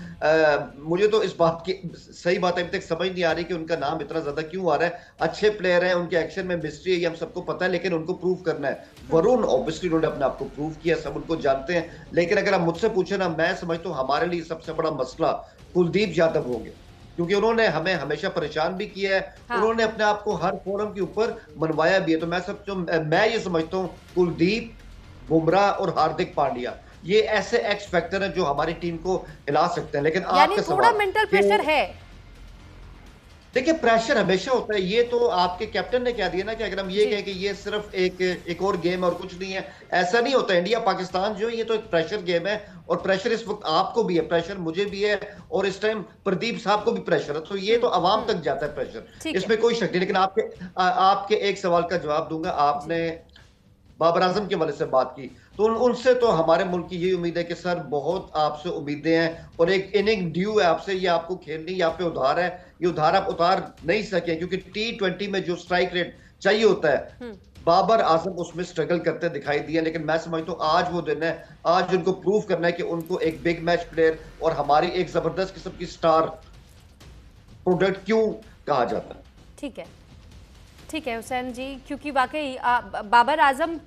मुझे तो इस बात की सही बात अभी तक समझ नहीं आ रही कि उनका नाम इतना ज्यादा क्यों आ रहा है। अच्छे प्लेयर हैं, उनके एक्शन में मिस्ट्री है, ये हम सबको पता है, लेकिन उनको प्रूव करना है। वरुण ऑब्वियसली उन्होंने अपने आप को प्रूव किया, सब उनको जानते हैं, लेकिन अगर आप मुझसे पूछे ना, मैं समझता हूँ हमारे लिए सबसे बड़ा मसला कुलदीप यादव होंगे, क्योंकि उन्होंने हमें हमेशा परेशान भी किया है। हाँ। उन्होंने अपने आप को हर फोरम के ऊपर मनवाया भी है। तो मैं ये समझता हूँ कुलदीप, बुमराह और हार्दिक पांड्या ये ऐसे एक्स फैक्टर हैं जो हमारी टीम को हिला सकते हैं। लेकिन आपका थोड़ा मेंटल प्रेशर है। देखिए प्रेशर हमेशा होता है, ये तो आपके कैप्टन ने कह दिया ना कि अगर हम ये कहें कि ये सिर्फ एक और गेम और कुछ नहीं है, ऐसा नहीं होता। इंडिया पाकिस्तान जो है ये तो एक प्रेशर गेम है, और प्रेशर इस वक्त आपको भी है, प्रेशर मुझे भी है, और इस टाइम प्रदीप साहब को भी प्रेशर है। तो ये तो अवाम तक जाता है प्रेशर, इसमें कोई शक नहीं। लेकिन आपके एक सवाल का जवाब दूंगा। आपने बाबर आजम के वाले से बात की, तो उनसे तो हमारे मुल्क की यही उम्मीद है कि सर बहुत आपसे उम्मीदें हैं, और एक इनिंग ड्यू है आपसे, ये आपको खेलनी, ये आप पे उधार है, ये उधार आप उतार नहीं सके, क्योंकि T20 में जो स्ट्राइक रेट चाहिए होता है, बाबर आजम उसमें स्ट्रगल करते दिखाई दिया। लेकिन मैं समझता हूँ आज वो दिन है, आज उनको प्रूव करना है कि उनको एक बिग मैच प्लेयर और हमारी एक जबरदस्त किस्म की स्टार प्रोडक्ट क्यों कहा जाता है। ठीक है हुसैन जी, क्योंकि वाकई बाबर आजम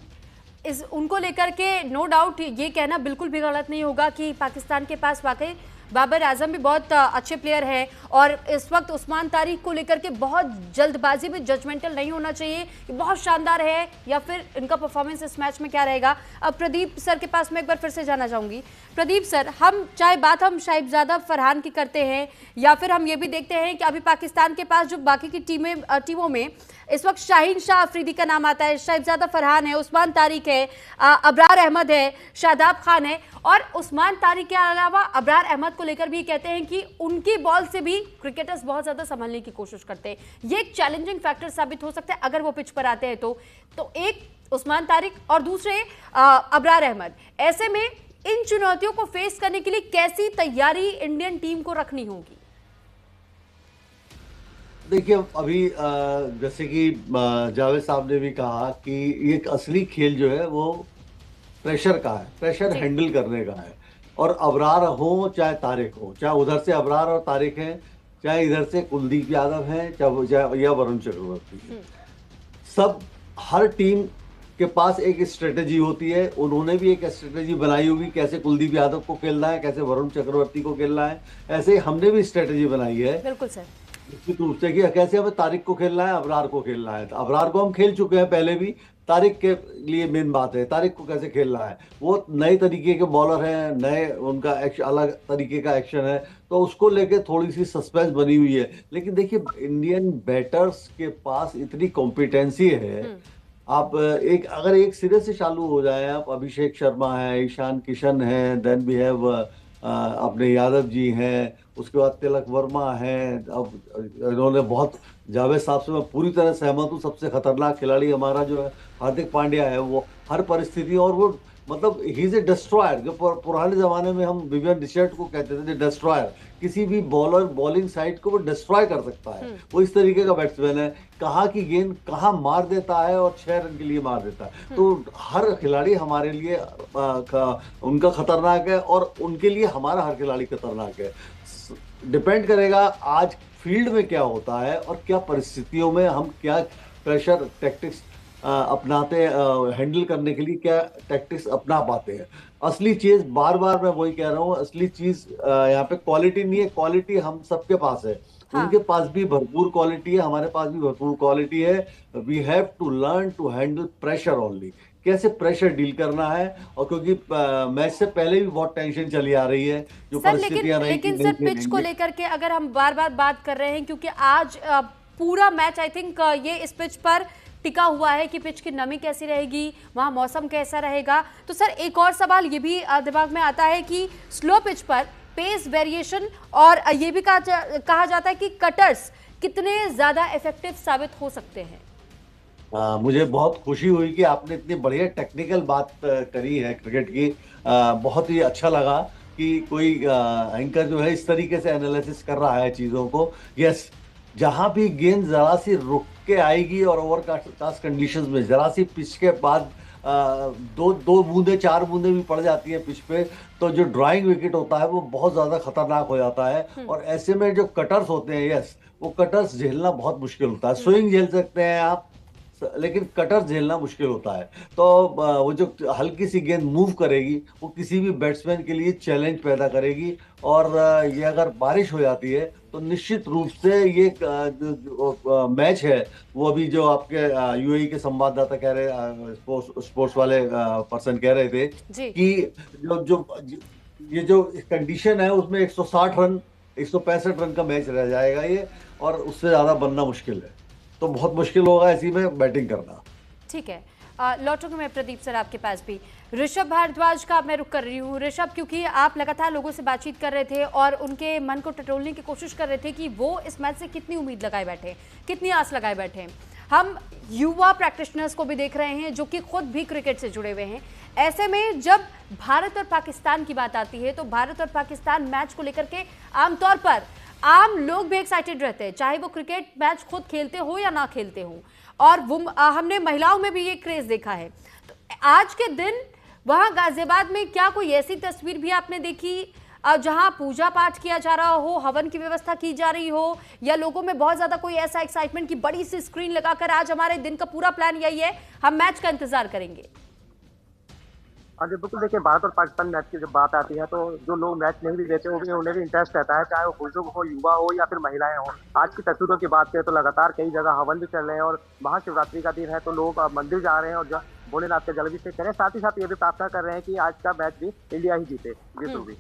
उनको लेकर के नो डाउट ये कहना बिल्कुल भी गलत नहीं होगा कि पाकिस्तान के पास वाकई बाबर आजम भी बहुत अच्छे प्लेयर हैं और इस वक्त उस्मान तारिक को लेकर के बहुत जल्दबाजी में जजमेंटल नहीं होना चाहिए कि बहुत शानदार है या फिर इनका परफॉर्मेंस इस मैच में क्या रहेगा। अब प्रदीप सर के पास मैं एक बार फिर से जाना चाहूंगी। प्रदीप सर, हम चाहे बात हम साहिबजादा फरहान की करते हैं या फिर हम ये भी देखते हैं कि अभी पाकिस्तान के पास जो बाकी की टीमों में इस वक्त शाहीन शाह अफरीदी का नाम आता है, साहिबजादा फरहान है, उस्मान तारिक है, अबरार अहमद है, शादाब खान है और उस्मान तारिक के अलावा अबरार अहमद को लेकर भी कहते हैं कि उनकी बॉल से भी क्रिकेटर्स बहुत ज्यादा संभलने की कोशिश करते हैं। ये एक चैलेंजिंग फैक्टर साबित हो सकता है अगर वो पिच पर आते हैं तो एक उस्मान तारिक और दूसरे अबरार अहमद। ऐसे में इन चुनौतियों को फेस करने के लिए कैसी तैयारी इंडियन टीम को रखनी होगी? देखिए, अभी जैसे कि जावेद साहब ने भी कहा कि ये असली खेल जो है वो प्रेशर का है, प्रेशर हैंडल करने का है। और अबरार हो चाहे तारिक हो, चाहे उधर से अबरार और तारिक हैं, चाहे इधर से कुलदीप यादव हैं, चाहे या वरुण चक्रवर्ती हैं, सब हर टीम के पास एक स्ट्रेटेजी होती है। उन्होंने भी एक स्ट्रेटेजी बनाई होगी कैसे कुलदीप यादव को खेलना है, कैसे वरुण चक्रवर्ती को खेलना है। ऐसे हमने भी स्ट्रेटेजी बनाई है बिल्कुल सर, निश्चित रूप से कि कैसे हमें तारिक को खेलना है, अबरार को खेलना है। तो अबरार को हम खेल चुके हैं पहले भी, तारिक के लिए मेन बात है तारिक को कैसे खेलना है। वो नए तरीके के बॉलर हैं, नए उनका अलग तरीके का एक्शन है, तो उसको लेके थोड़ी सी सस्पेंस बनी हुई है। लेकिन देखिए, इंडियन बैटर्स के पास इतनी कॉम्पिटेंसी है, आप अगर एक सिरे से चालू हो जाए, आप अभिषेक शर्मा है, ईशान किशन है, देन भी है अपने यादव जी हैं, उसके बाद तिलक वर्मा हैं। अब इन्होंने बहुत, जावेद साहब से मैं पूरी तरह सहमत हूँ, सबसे खतरनाक खिलाड़ी हमारा जो है हार्दिक पांड्या है। वो हर परिस्थिति, और वो मतलब ही इज ए डिस्ट्रॉयर। जो पुराने जमाने में हम विवियन रिचर्ड को कहते थे डिस्ट्रॉयर, किसी भी बॉलर बॉलिंग साइड को वो डिस्ट्रॉय कर सकता है। वो इस तरीके का बैट्समैन है, कहाँ की गेंद कहाँ मार देता है और 6 रन के लिए मार देता है। तो हर खिलाड़ी हमारे लिए उनका खतरनाक है और उनके लिए हमारा हर खिलाड़ी खतरनाक है। डिपेंड करेगा आज फील्ड में क्या होता है और क्या परिस्थितियों में हम क्या प्रेशर टैक्टिक्स अपनाते हैं, हैंडल करने के लिए क्या टैक्टिक्स अपना पाते हैं। असली चीज, बार बार मैं वही कह रहा हूँ, असली चीज यहाँ पे क्वालिटी नहीं है, क्वालिटी हम सबके पास है। हाँ। उनके पास भी भरपूर क्वालिटी है, हमारे पास भी भरपूर क्वालिटी है। We have to learn to handle pressure only, कैसे प्रेशर डील करना है। और क्योंकि मैच से पहले भी बहुत टेंशन चली आ रही है, जो परिस्थितियां नहीं, लेकिन सर पिच को लेकर के अगर हम बार बार बात कर रहे हैं, क्योंकि आज पूरा मैच आई थिंक ये इस पिच पर टिका हुआ है कि पिच की नमी कैसी रहेगी, वहां मौसम कैसा रहेगा। तो सर एक और सवाल ये भी दिमाग में आता है कि स्लो पिच पर पेस वेरिएशन और ये भी कहा जाता है कि कटर्स कितने ज्यादा इफेक्टिव साबित हो सकते हैं। मुझे बहुत खुशी हुई कि आपने इतनी बढ़िया टेक्निकल बात करी है क्रिकेट की। बहुत ही अच्छा लगा कि कोई एंकर जो है इस तरीके से एनालिसिस कर रहा है चीजों को। यस, जहां भी गेंद जरा सी रुक के आएगी और ओवरकास्ट कंडीशंस में जरा सी पिच के बाद दो बूंदे 4 बूंदे भी पड़ जाती है पिच पे, तो जो ड्राइंग विकेट होता है वो बहुत ज्यादा खतरनाक हो जाता है। और ऐसे में जो कटर्स होते हैं, यस, वो कटर्स झेलना बहुत मुश्किल होता है। स्विंग झेल सकते हैं आप, लेकिन कटर झेलना मुश्किल होता है। तो वो जो हल्की सी गेंद मूव करेगी वो किसी भी बैट्समैन के लिए चैलेंज पैदा करेगी। और ये अगर बारिश हो जाती है तो निश्चित रूप से ये मैच है वो अभी जो आपके यूएई के संवाददाता कह रहे, स्पोर्ट्स वाले पर्सन कह रहे थे कि जो कंडीशन है उसमें 160 रन 165 रन का मैच रह जाएगा ये, और उससे ज्यादा बनना मुश्किल है। तो बहुत मुश्किल होगा ऐसी में बैटिंग करना। ठीक है, लौटूंगा मैं प्रदीप सर आपके पास भी। ऋषभ भारद्वाज का मैं रुख कर रही हूँ। ऋषभ, क्योंकि आप लगातार लोगों से बातचीत कर रहे थे और उनके मन को टटोलने की कोशिश कर रहे थे कि वो इस मैच से कितनी उम्मीद लगाए बैठे, कितनी आस लगाए बैठे। हम युवा प्रैक्टिशनर्स को भी देख रहे हैं जो कि खुद भी क्रिकेट से जुड़े हुए हैं। ऐसे में जब भारत और पाकिस्तान की बात आती है तो भारत और पाकिस्तान मैच को लेकर के आमतौर पर आम लोग भी एक्साइटेड रहते हैं, चाहे वो क्रिकेट मैच खुद खेलते हो या ना खेलते हो। और वो हमने महिलाओं में भी ये क्रेज देखा है। तो आज के दिन वहां गाजियाबाद में क्या कोई ऐसी तस्वीर भी आपने देखी जहां पूजा पाठ किया जा रहा हो, हवन की व्यवस्था की जा रही हो, या लोगों में बहुत ज्यादा कोई ऐसा एक्साइटमेंट कि बड़ी सी स्क्रीन लगाकर आज हमारे दिन का पूरा प्लान यही है, हम मैच का इंतजार करेंगे? जी बिल्कुल, देखिए भारत और पाकिस्तान मैच की जब बात आती है तो जो लोग मैच नहीं भी देखते वो भी उन्हें भी इंटरेस्ट रहता है, चाहे वो बुजुर्ग हो, युवा हो या फिर महिलाएं हो। आज की तस्वीरों की बात करें तो लगातार कई जगह हवन भी चल रहे हैं और महाशिवरात्रि का दिन है तो लोग मंदिर जा रहे हैं और भोलेनाथ का जलाभिषेक करें, साथ ही साथ ये भी प्रार्थना कर रहे हैं कि आज का मैच भी इंडिया ही जीते। जी सुरभि।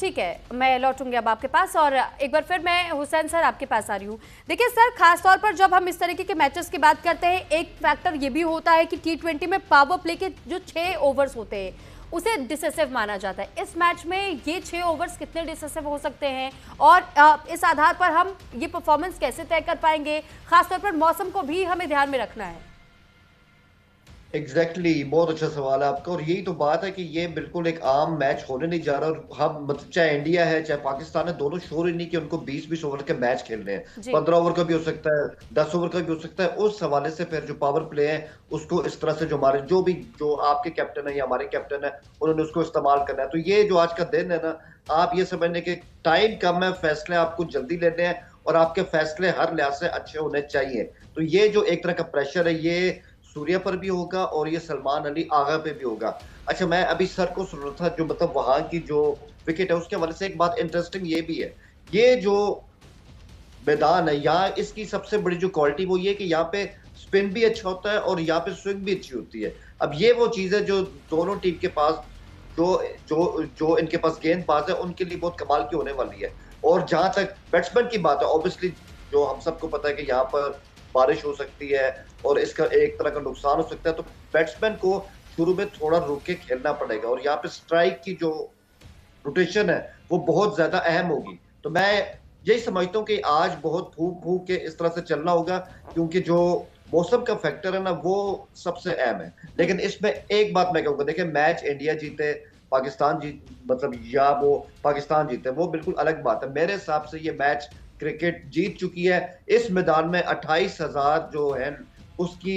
ठीक है, मैं लौटूंगी अब आपके पास और एक बार फिर मैं हुसैन सर आपके पास आ रही हूँ। देखिए सर, खासतौर पर जब हम इस तरीके के मैचेस की बात करते हैं, एक फैक्टर ये भी होता है कि T20 में पावर प्ले के जो 6 ओवर्स होते हैं उसे डिसिसिव माना जाता है। इस मैच में ये 6 ओवर्स कितने डिसिसिव हो सकते हैं और इस आधार पर हम ये परफॉर्मेंस कैसे तय कर पाएंगे? खासतौर पर मौसम को भी हमें ध्यान में रखना है। एग्जैक्टली बहुत अच्छा सवाल है आपका, और यही तो बात है कि ये बिल्कुल एक आम मैच होने नहीं जा रहा। और हम मतलब चाहे इंडिया है चाहे पाकिस्तान है, दोनों श्योर ही नहीं कि उनको 20-20 ओवर के मैच खेलने हैं। 15 ओवर का भी हो सकता है, 10 ओवर का भी हो सकता है। उस हवाले से फिर जो पावर प्ले है उसको इस तरह से जो आपके कैप्टन है या हमारे कैप्टन है उन्होंने उसको इस्तेमाल करना है। तो ये जो आज का दिन है ना, आप ये समझने के टाइम कम है, फैसले आपको जल्दी लेने हैं और आपके फैसले हर लिहाज से अच्छे होने चाहिए। तो ये जो एक तरह का प्रेशर है ये सूर्या पर भी होगा और ये सलमान अली आगा पे भी होगा। अच्छा, मैं अभी सर को सुन रहा था जो मतलब वहां की जो विकेट है उसके हवाले से एक बात इंटरेस्टिंग ये भी है, ये जो मैदान है यहाँ इसकी सबसे बड़ी जो क्वालिटी वो ये कि यहाँ पे स्पिन भी अच्छा होता है और यहाँ पे स्विंग भी अच्छी होती है। अब ये वो चीज है जो दोनों टीम के पास जो इनके पास गेंदबाज है उनके लिए बहुत कमाल की होने वाली है। और जहां तक बैट्समैन की बात है, ऑब्वियसली जो हम सबको पता है कि यहाँ पर बारिश हो सकती है और इसका एक तरह का नुकसान हो सकता है, तो बैट्समैन को शुरू में थोड़ा रुक के खेलना पड़ेगा और यहाँ पे स्ट्राइक की जो रोटेशन है वो बहुत ज्यादा अहम होगी। तो मैं यही समझता हूँ कि आज बहुत फूक के इस तरह से चलना होगा, क्योंकि जो मौसम का फैक्टर है ना वो सबसे अहम है। लेकिन इसमें एक बात मैं कहूँगा, देखिए मैच इंडिया जीते पाकिस्तान मतलब या वो पाकिस्तान जीते वो बिल्कुल अलग बात है। मेरे हिसाब से ये मैच क्रिकेट जीत चुकी है। इस मैदान में 28,000 जो है उसकी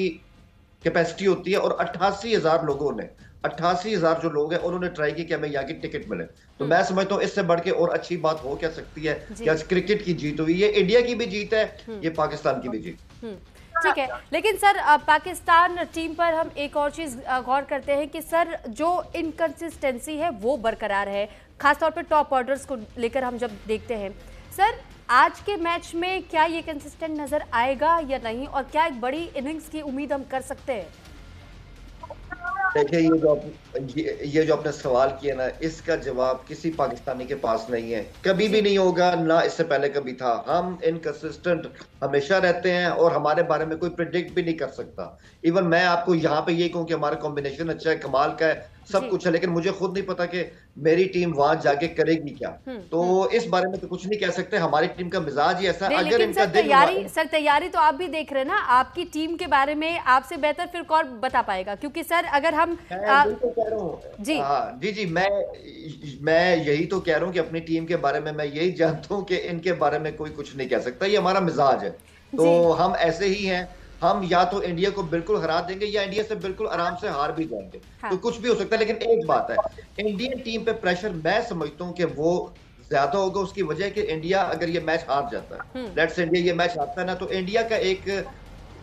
कैपेसिटी होती है और 88,000 लोगों ने 88,000 जो लोग हैं उन्होंने ट्राई की कि हमें यहाँ की टिकट मिले। तो मैं समझता हूँ इससे बढ़ के और अच्छी बात हो क्या सकती है कि आज क्रिकेट की जीत हुई। ये इंडिया की भी जीत है, ये पाकिस्तान की भी जीत। ठीक है, लेकिन सर पाकिस्तान टीम पर हम एक और चीज गौर करते हैं कि सर जो इनकंसिस्टेंसी है वो बरकरार है, खासतौर पर टॉप ऑर्डर्स को लेकर हम जब देखते हैं। सर आज के मैच में क्या ये कंसिस्टेंट नजर आएगा या नहीं, और क्या एक बड़ी इनिंग्स की उम्मीद हम कर सकते हैं? देखिए ये जो आपने सवाल किया ना, इसका जवाब किसी पाकिस्तानी के पास नहीं है, कभी भी नहीं होगा, ना इससे पहले कभी था। हम इनकंसिस्टेंट हमेशा रहते हैं और हमारे बारे में कोई प्रिडिक्ट भी नहीं कर सकता। इवन मैं आपको यहाँ पे ये कहूँ कि हमारा कॉम्बिनेशन अच्छा है, कमाल का है, सब कुछ है, लेकिन मुझे खुद नहीं पता कि मेरी टीम वहां जाके करेगी क्या। तो इस बारे में तो कुछ नहीं कह सकते, हमारी टीम का मिजाज ही ऐसा। अगर इनका तैयारी तो आप भी देख रहे हैं ना, आपकी टीम के बारे में आपसे बेहतर फिर कौन बता पाएगा, क्योंकि सर अगर हम तो कह रहा हूँ जी मैं यही तो कह रहा हूँ कि अपनी टीम के बारे में मैं यही जानता हूँ कि इनके बारे में कोई कुछ नहीं कह सकता, ये हमारा मिजाज है। तो हम ऐसे ही हैं, हम या तो इंडिया को बिल्कुल हरा देंगे या इंडिया से बिल्कुल आराम से हार भी जाएंगे। तो कुछ भी हो सकता है। लेकिन एक बात है, इंडियन टीम पे प्रेशर मैं समझता हूँ कि वो ज्यादा होगा। उसकी वजह है कि इंडिया अगर ये मैच हार जाता है, लेट्स इंडिया ये मैच हारता है ना, तो इंडिया का एक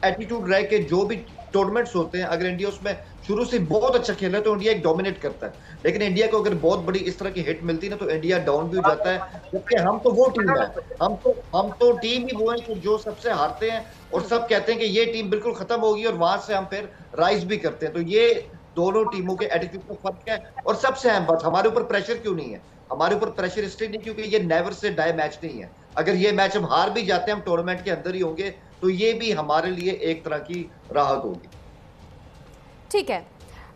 एटीट्यूड रह के जो भी टूर्नामेंट्स होते हैं, अगर इंडिया उसमें शुरू से बहुत अच्छा खेल है तो इंडिया एक डोमिनेट करता है। लेकिन इंडिया को अगर बहुत बड़ी इस तरह की हिट मिलती है ना तो इंडिया डाउन भी हो जाता है। जबकि हम तो वो टीम है, हम तो टीम ही वो है कि जो सबसे हारते हैं और सब कहते हैं कि ये टीम बिल्कुल खत्म होगी और वहां से हम फिर राइज भी करते हैं। तो ये दोनों टीमों के एटीट्यूड में फर्क है। और सबसे अहम बात, हमारे ऊपर प्रेशर क्यों नहीं है? हमारे ऊपर प्रेशर इसलिए नहीं क्योंकि ये नेवर से डाई मैच नहीं है। अगर ये मैच हम हार भी जाते हैं, हम टूर्नामेंट के अंदर ही होंगे, तो ये भी हमारे लिए एक तरह की राहत होगी। ठीक है,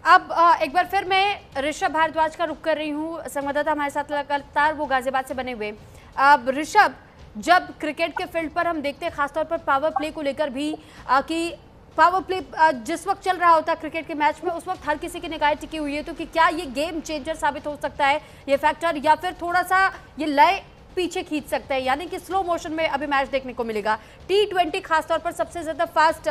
अब एक बार फिर मैं ऋषभ भारद्वाज का रुख कर रही हूँ। संवाददाता हमारे साथ लगातार वो गाजियाबाद से बने हुए। अब ऋषभ, जब क्रिकेट के फील्ड पर हम देखते हैं खासतौर पर पावर प्ले को लेकर भी कि पावर प्ले जिस वक्त चल रहा होता है क्रिकेट के मैच में, उस वक्त हर किसी की निगाहें टिकी हुई है, तो कि क्या ये गेम चेंजर साबित हो सकता है ये फैक्टर, या फिर थोड़ा सा ये लय पीछे खींच सकता है, यानी कि स्लो मोशन में अभी मैच देखने को मिलेगा? T20 खासतौर पर सबसे ज्यादा फास्ट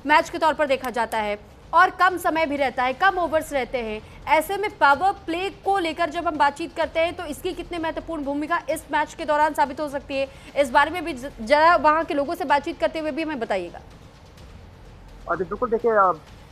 मैच के तौर पर देखा जाता है और कम समय भी रहता है, कम ओवर्स रहते हैं। ऐसे में पावर प्ले को लेकर जब हम बातचीत करते हैं तो इसकी कितनी महत्वपूर्ण भूमिका इस मैच के दौरान साबित हो सकती है, इस बारे में भी जरा वहां के लोगों से बातचीत करते हुए भी हमें बताइएगा। बिल्कुल, देखिए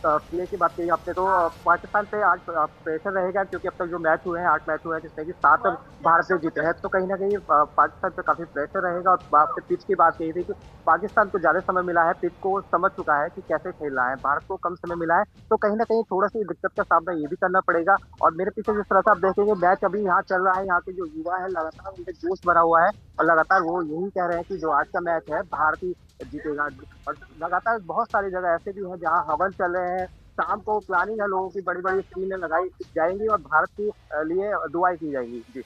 प्ले की बात करी आपने तो पाकिस्तान पे आज प्रेशर रहेगा, क्योंकि अब तक जो मैच हुए हैं 8 मैच हुए हैं जिसमें कि 7 भारत से जीते हैं, तो कहीं ना कहीं पाकिस्तान पे काफी प्रेशर रहेगा। और आपने पिच की बात कही थी कि पाकिस्तान को ज्यादा समय मिला है, पिच को समझ चुका है कि कैसे खेलना है, भारत को कम समय मिला है, तो कहीं ना कहीं थोड़ा सी दिक्कत का सामना ये भी करना पड़ेगा। और मेरे पीछे जिस तरह से आप देखेंगे मैच अभी यहाँ चल रहा है, यहाँ के जो युवा है लगातार उनके जोश भरा हुआ है और लगातार वो यही कह रहे हैं कि जो आज का मैच है भारत ही जीतेगा। और लगातार बहुत सारी जगह ऐसे भी हैं जहां हवन चल रहे हैं, शाम को प्लानिंग है, लोगों की बड़ी बड़ी स्क्रीनें लगाई जाएंगी और भारत के लिए दुआएं की जाएंगी। जी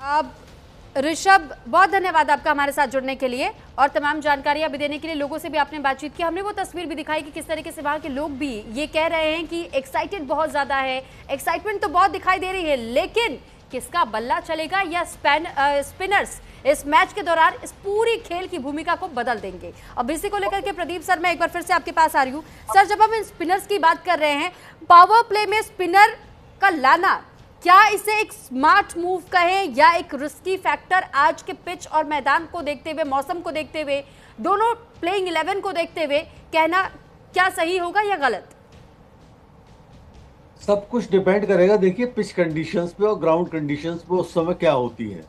अब ऋषभ, बहुत धन्यवाद आपका हमारे साथ जुड़ने के लिए और तमाम जानकारियां भी देने के लिए। लोगों से भी आपने बातचीत की, हमने वो तस्वीर भी दिखाई कि किस तरीके से वहां के लोग भी ये कह रहे हैं कि एक्साइटेड बहुत ज्यादा है, एक्साइटमेंट तो बहुत दिखाई दे रही है, लेकिन किसका बल्ला चलेगा या स्पिनर्स इस मैच के दौरान इस पूरी खेल की भूमिका को बदल देंगे। अब इसी को लेकर के प्रदीप सर, मैं एक बार फिर से आपके पास आ रही हूँ। सर, जब हम स्पिनर्स की बात कर रहे हैं, पावर प्ले में स्पिनर का लाना, क्या इसे एक स्मार्ट मूव कहें या एक रिस्की फैक्टर आज के पिच और मैदान को देखते हुए, मौसम को देखते हुए, दोनों प्लेइंग 11 को देखते हुए कहना क्या सही होगा या गलत? सब कुछ डिपेंड करेगा, देखिए पिच कंडीशंस पे और ग्राउंड कंडीशंस पे उस समय क्या होती है,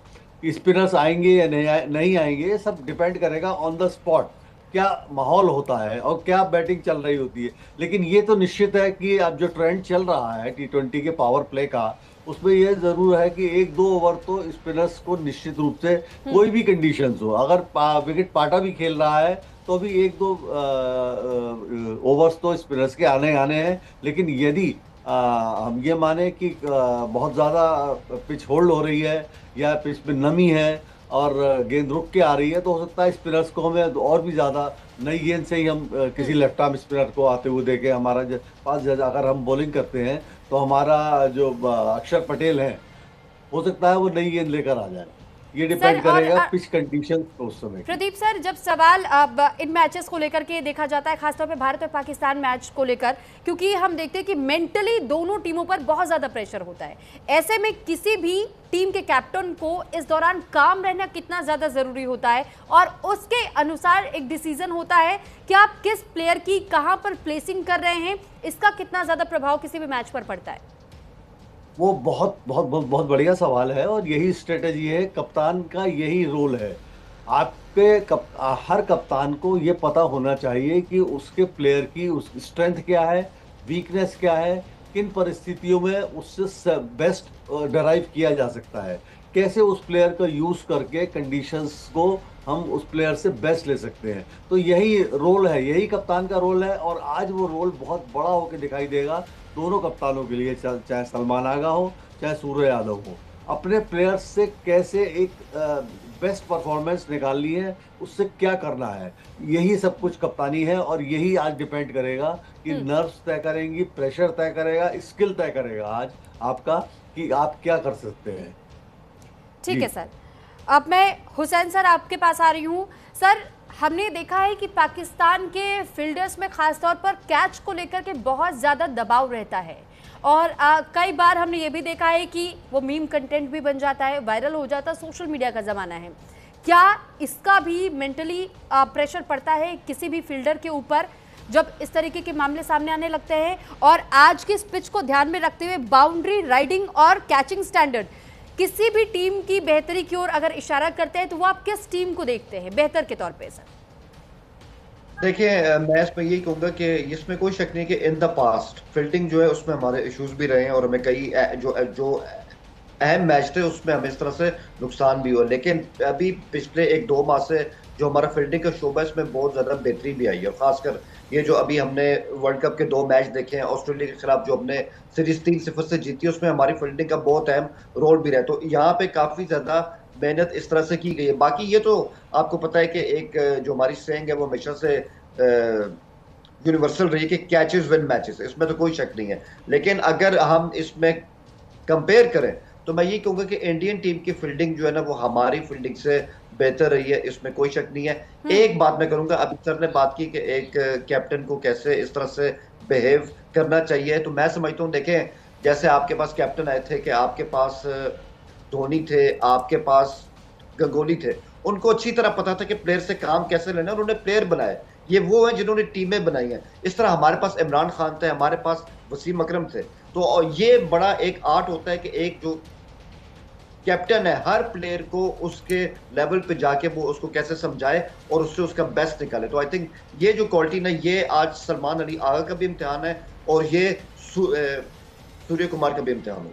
स्पिनर्स आएंगे या नहीं आएंगे, ये सब डिपेंड करेगा ऑन द स्पॉट क्या माहौल होता है और क्या बैटिंग चल रही होती है। लेकिन ये तो निश्चित है कि अब जो ट्रेंड चल रहा है T20 के पावर प्ले का, उसमें यह जरूर है कि 1-2 ओवर तो स्पिनर्स को निश्चित रूप से, कोई भी कंडीशंस हो, अगर विकेट पाटा भी खेल रहा है तो भी 1-2 ओवर्स तो स्पिनर्स के आने हैं। लेकिन यदि हम ये माने कि बहुत ज़्यादा पिच होल्ड हो रही है या पिच में नमी है और गेंद रुक के आ रही है, तो हो सकता है स्पिनर्स को हमें और भी ज़्यादा नई गेंद से ही हम किसी लेफ्ट आर्म स्पिनर को आते हुए देखें। हमारा पास अगर हम बॉलिंग करते हैं तो हमारा जो अक्षर पटेल है, हो सकता है वो नई गेंद लेकर आ जाए। ये डिपेंड करेगा पिच कंडीशन उस समय। प्रदीप सर, जब सवाल अब इन मैचेस को लेकर के देखा जाता है, खासतौर पे भारत और पाकिस्तान मैच को लेकर, क्योंकि हम देखते हैं कि मेंटली दोनों टीमों पर बहुत ज्यादा प्रेशर होता है, ऐसे में किसी भी टीम के कैप्टन को इस दौरान काम रहना कितना ज्यादा जरूरी होता है और उसके अनुसार एक डिसीजन होता है कि आप किस प्लेयर की कहां पर प्लेसिंग कर रहे हैं, इसका कितना ज्यादा प्रभाव किसी भी मैच पर पड़ता है? वो बहुत बहुत बहुत बहुत बढ़िया सवाल है और यही स्ट्रेटेजी है, कप्तान का यही रोल है। आपके हर कप्तान को ये पता होना चाहिए कि उसके प्लेयर की स्ट्रेंथ क्या है, वीकनेस क्या है, किन परिस्थितियों में उससे बेस्ट डराइव किया जा सकता है, कैसे उस प्लेयर का यूज करके कंडीशंस को हम उस प्लेयर से बेस्ट ले सकते हैं। तो यही रोल है, यही कप्तान का रोल है और आज वो रोल बहुत बड़ा होकर दिखाई देगा दोनों कप्तानों के लिए, चाहे सलमान आगा हो चाहे सूर्य यादव हो। अपने प्लेयर्स से कैसे एक बेस्ट परफॉर्मेंस निकालनी है, उससे क्या करना है, यही सब कुछ कप्तानी है और यही आज डिपेंड करेगा कि नर्व्स तय करेंगी, प्रेशर तय करेगा, स्किल तय करेगा आज आपका कि आप क्या कर सकते हैं। ठीक है सर, अब मैं हुसैन सर आपके पास आ रही हूँ। सर, हमने देखा है कि पाकिस्तान के फील्डर्स में खासतौर पर कैच को लेकर के बहुत ज़्यादा दबाव रहता है और कई बार हमने ये भी देखा है कि वो मीम कंटेंट भी बन जाता है, वायरल हो जाता है, सोशल मीडिया का ज़माना है। क्या इसका भी मेंटली प्रेशर पड़ता है किसी भी फील्डर के ऊपर जब इस तरीके के मामले सामने आने लगते हैं? और आज की इस पिच को ध्यान में रखते हुए बाउंड्री, राइडिंग और कैचिंग स्टैंडर्ड किसी भी टीम की बेहतरी की ओर अगर इशारा करते हैं तो वो आप किस टीम को देखते हैं बेहतर के तौर पे? सर देखिए, मैं इसमें यही कहूंगा कि इसमें कोई शक नहीं कि इन द पास्ट फील्डिंग जो है उसमें हमारे इश्यूज भी रहे हैं और हमें कई जो अहम मैच थे उसमें हमें इस तरह से नुकसान भी हुआ। लेकिन अभी पिछले 1-2 माह से जो हमारा फील्डिंग का शोबा है इसमें बहुत ज्यादा बेहतरी भी आई है। और खासकर ये जो अभी हमने वर्ल्ड कप के 2 मैच देखे हैं, ऑस्ट्रेलिया के खिलाफ जो हमने सीरीज 3-0 से जीती, उसमें हमारी फील्डिंग का बहुत अहम रोल भी रहा। तो यहाँ पे काफी ज्यादा मेहनत इस तरह से की गई है। बाकी ये तो आपको पता है कि एक जो हमारी सेइंग है वो हमेशा से यूनिवर्सल रही है कि कैचेस विन मैचेस, इसमें तो कोई शक नहीं है। लेकिन अगर हम इसमें कंपेयर करें तो मैं ये कहूंगा कि इंडियन टीम की फील्डिंग जो है ना वो हमारी फील्डिंग से बेहतर रही है, इसमें कोई शक नहीं है। एक बात मैं करूंगा, अभी सर ने बात की कि एक कैप्टन को कैसे इस तरह से बिहेव करना चाहिए, तो मैं समझता हूँ, देखें जैसे आपके पास कैप्टन आए थे कि आपके पास धोनी थे, आपके पास गंगोली थे, उनको अच्छी तरह पता था कि प्लेयर से काम कैसे लेना है, उन्होंने प्लेयर बनाए। ये वो हैं जिन्होंने टीमें बनाई हैं। इस तरह हमारे पास इमरान खान थे, हमारे पास वसीम अकरम थे। तो ये बड़ा एक आर्ट होता है कि एक जो कैप्टन है हर प्लेयर को उसके लेवल पे जाके वो उसको कैसे समझाए और उससे उसका बेस्ट निकाले। तो आई थिंक ये जो क्वालिटी ना, ये आज सलमान अली आगा का भी इम्तिहान है और ये सूर्य कुमार का भी इम्तिहान है।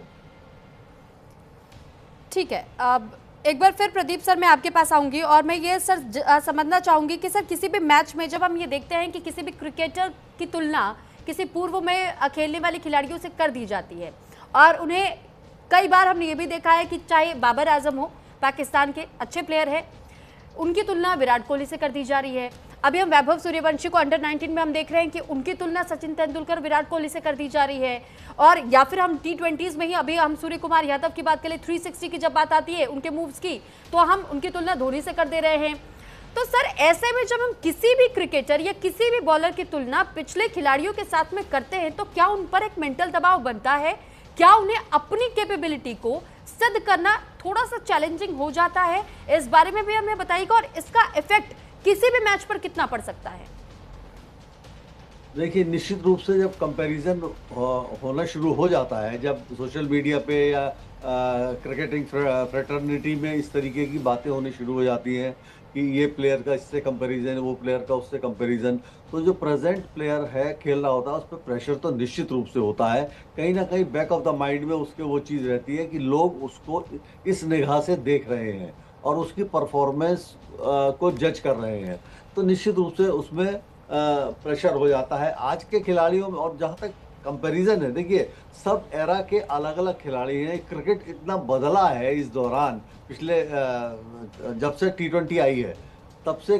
ठीक है, अब एक बार फिर प्रदीप सर मैं आपके पास आऊंगी और मैं ये सर समझना चाहूंगी कि सर किसी भी मैच में जब हम ये देखते हैं कि किसी भी क्रिकेटर की तुलना किसी पूर्व में खेलने वाले खिलाड़ियों से कर दी जाती है और उन्हें कई बार हमने ये भी देखा है कि चाहे बाबर आजम हो, पाकिस्तान के अच्छे प्लेयर हैं, उनकी तुलना विराट कोहली से कर दी जा रही है। अभी हम वैभव सूर्यवंशी को अंडर 19 में हम देख रहे हैं कि उनकी तुलना सचिन तेंदुलकर विराट कोहली से कर दी जा रही है। और या फिर हम T20s में ही अभी हम सूर्य कुमार यादव की बात करें, 360 की जब बात आती है उनके मूव्स की, तो हम उनकी तुलना धोनी से कर दे रहे हैं। तो सर ऐसे में जब हम किसी भी क्रिकेटर या किसी भी बॉलर की तुलना पिछले खिलाड़ियों के साथ में करते हैं तो क्या उन पर एक मेंटल दबाव बनता है? क्या उन्हें अपनी कैपेबिलिटी को सिद्ध करना थोड़ा सा चैलेंजिंग हो जाता है? इस बारे में भी हमें बताइएगा और इसका इफेक्ट किसी भी मैच पर कितना पड़ सकता है? देखिए, निश्चित रूप से जब कंपैरिजन होना शुरू हो जाता है, जब सोशल मीडिया पे या क्रिकेटिंग फ्रेटर्निटी में इस तरीके की बातें होनी शुरू हो जाती हैं कि ये प्लेयर का इससे कंपैरिजन, वो प्लेयर का उससे कंपैरिजन, तो जो प्रेजेंट प्लेयर है खेल रहा होता है उस पर प्रेशर तो निश्चित रूप से होता है। कहीं ना कहीं बैक ऑफ द माइंड में उसके वो चीज़ रहती है कि लोग उसको इस निगाह से देख रहे हैं और उसकी परफॉर्मेंस को जज कर रहे हैं, तो निश्चित रूप से उसमें प्रेशर हो जाता है आज के खिलाड़ियों में। और जहाँ तक कंपैरिजन है, देखिए सब एरा के अलग अलग खिलाड़ी हैं। क्रिकेट इतना बदला है इस दौरान, पिछले जब से T20 आई है तब से।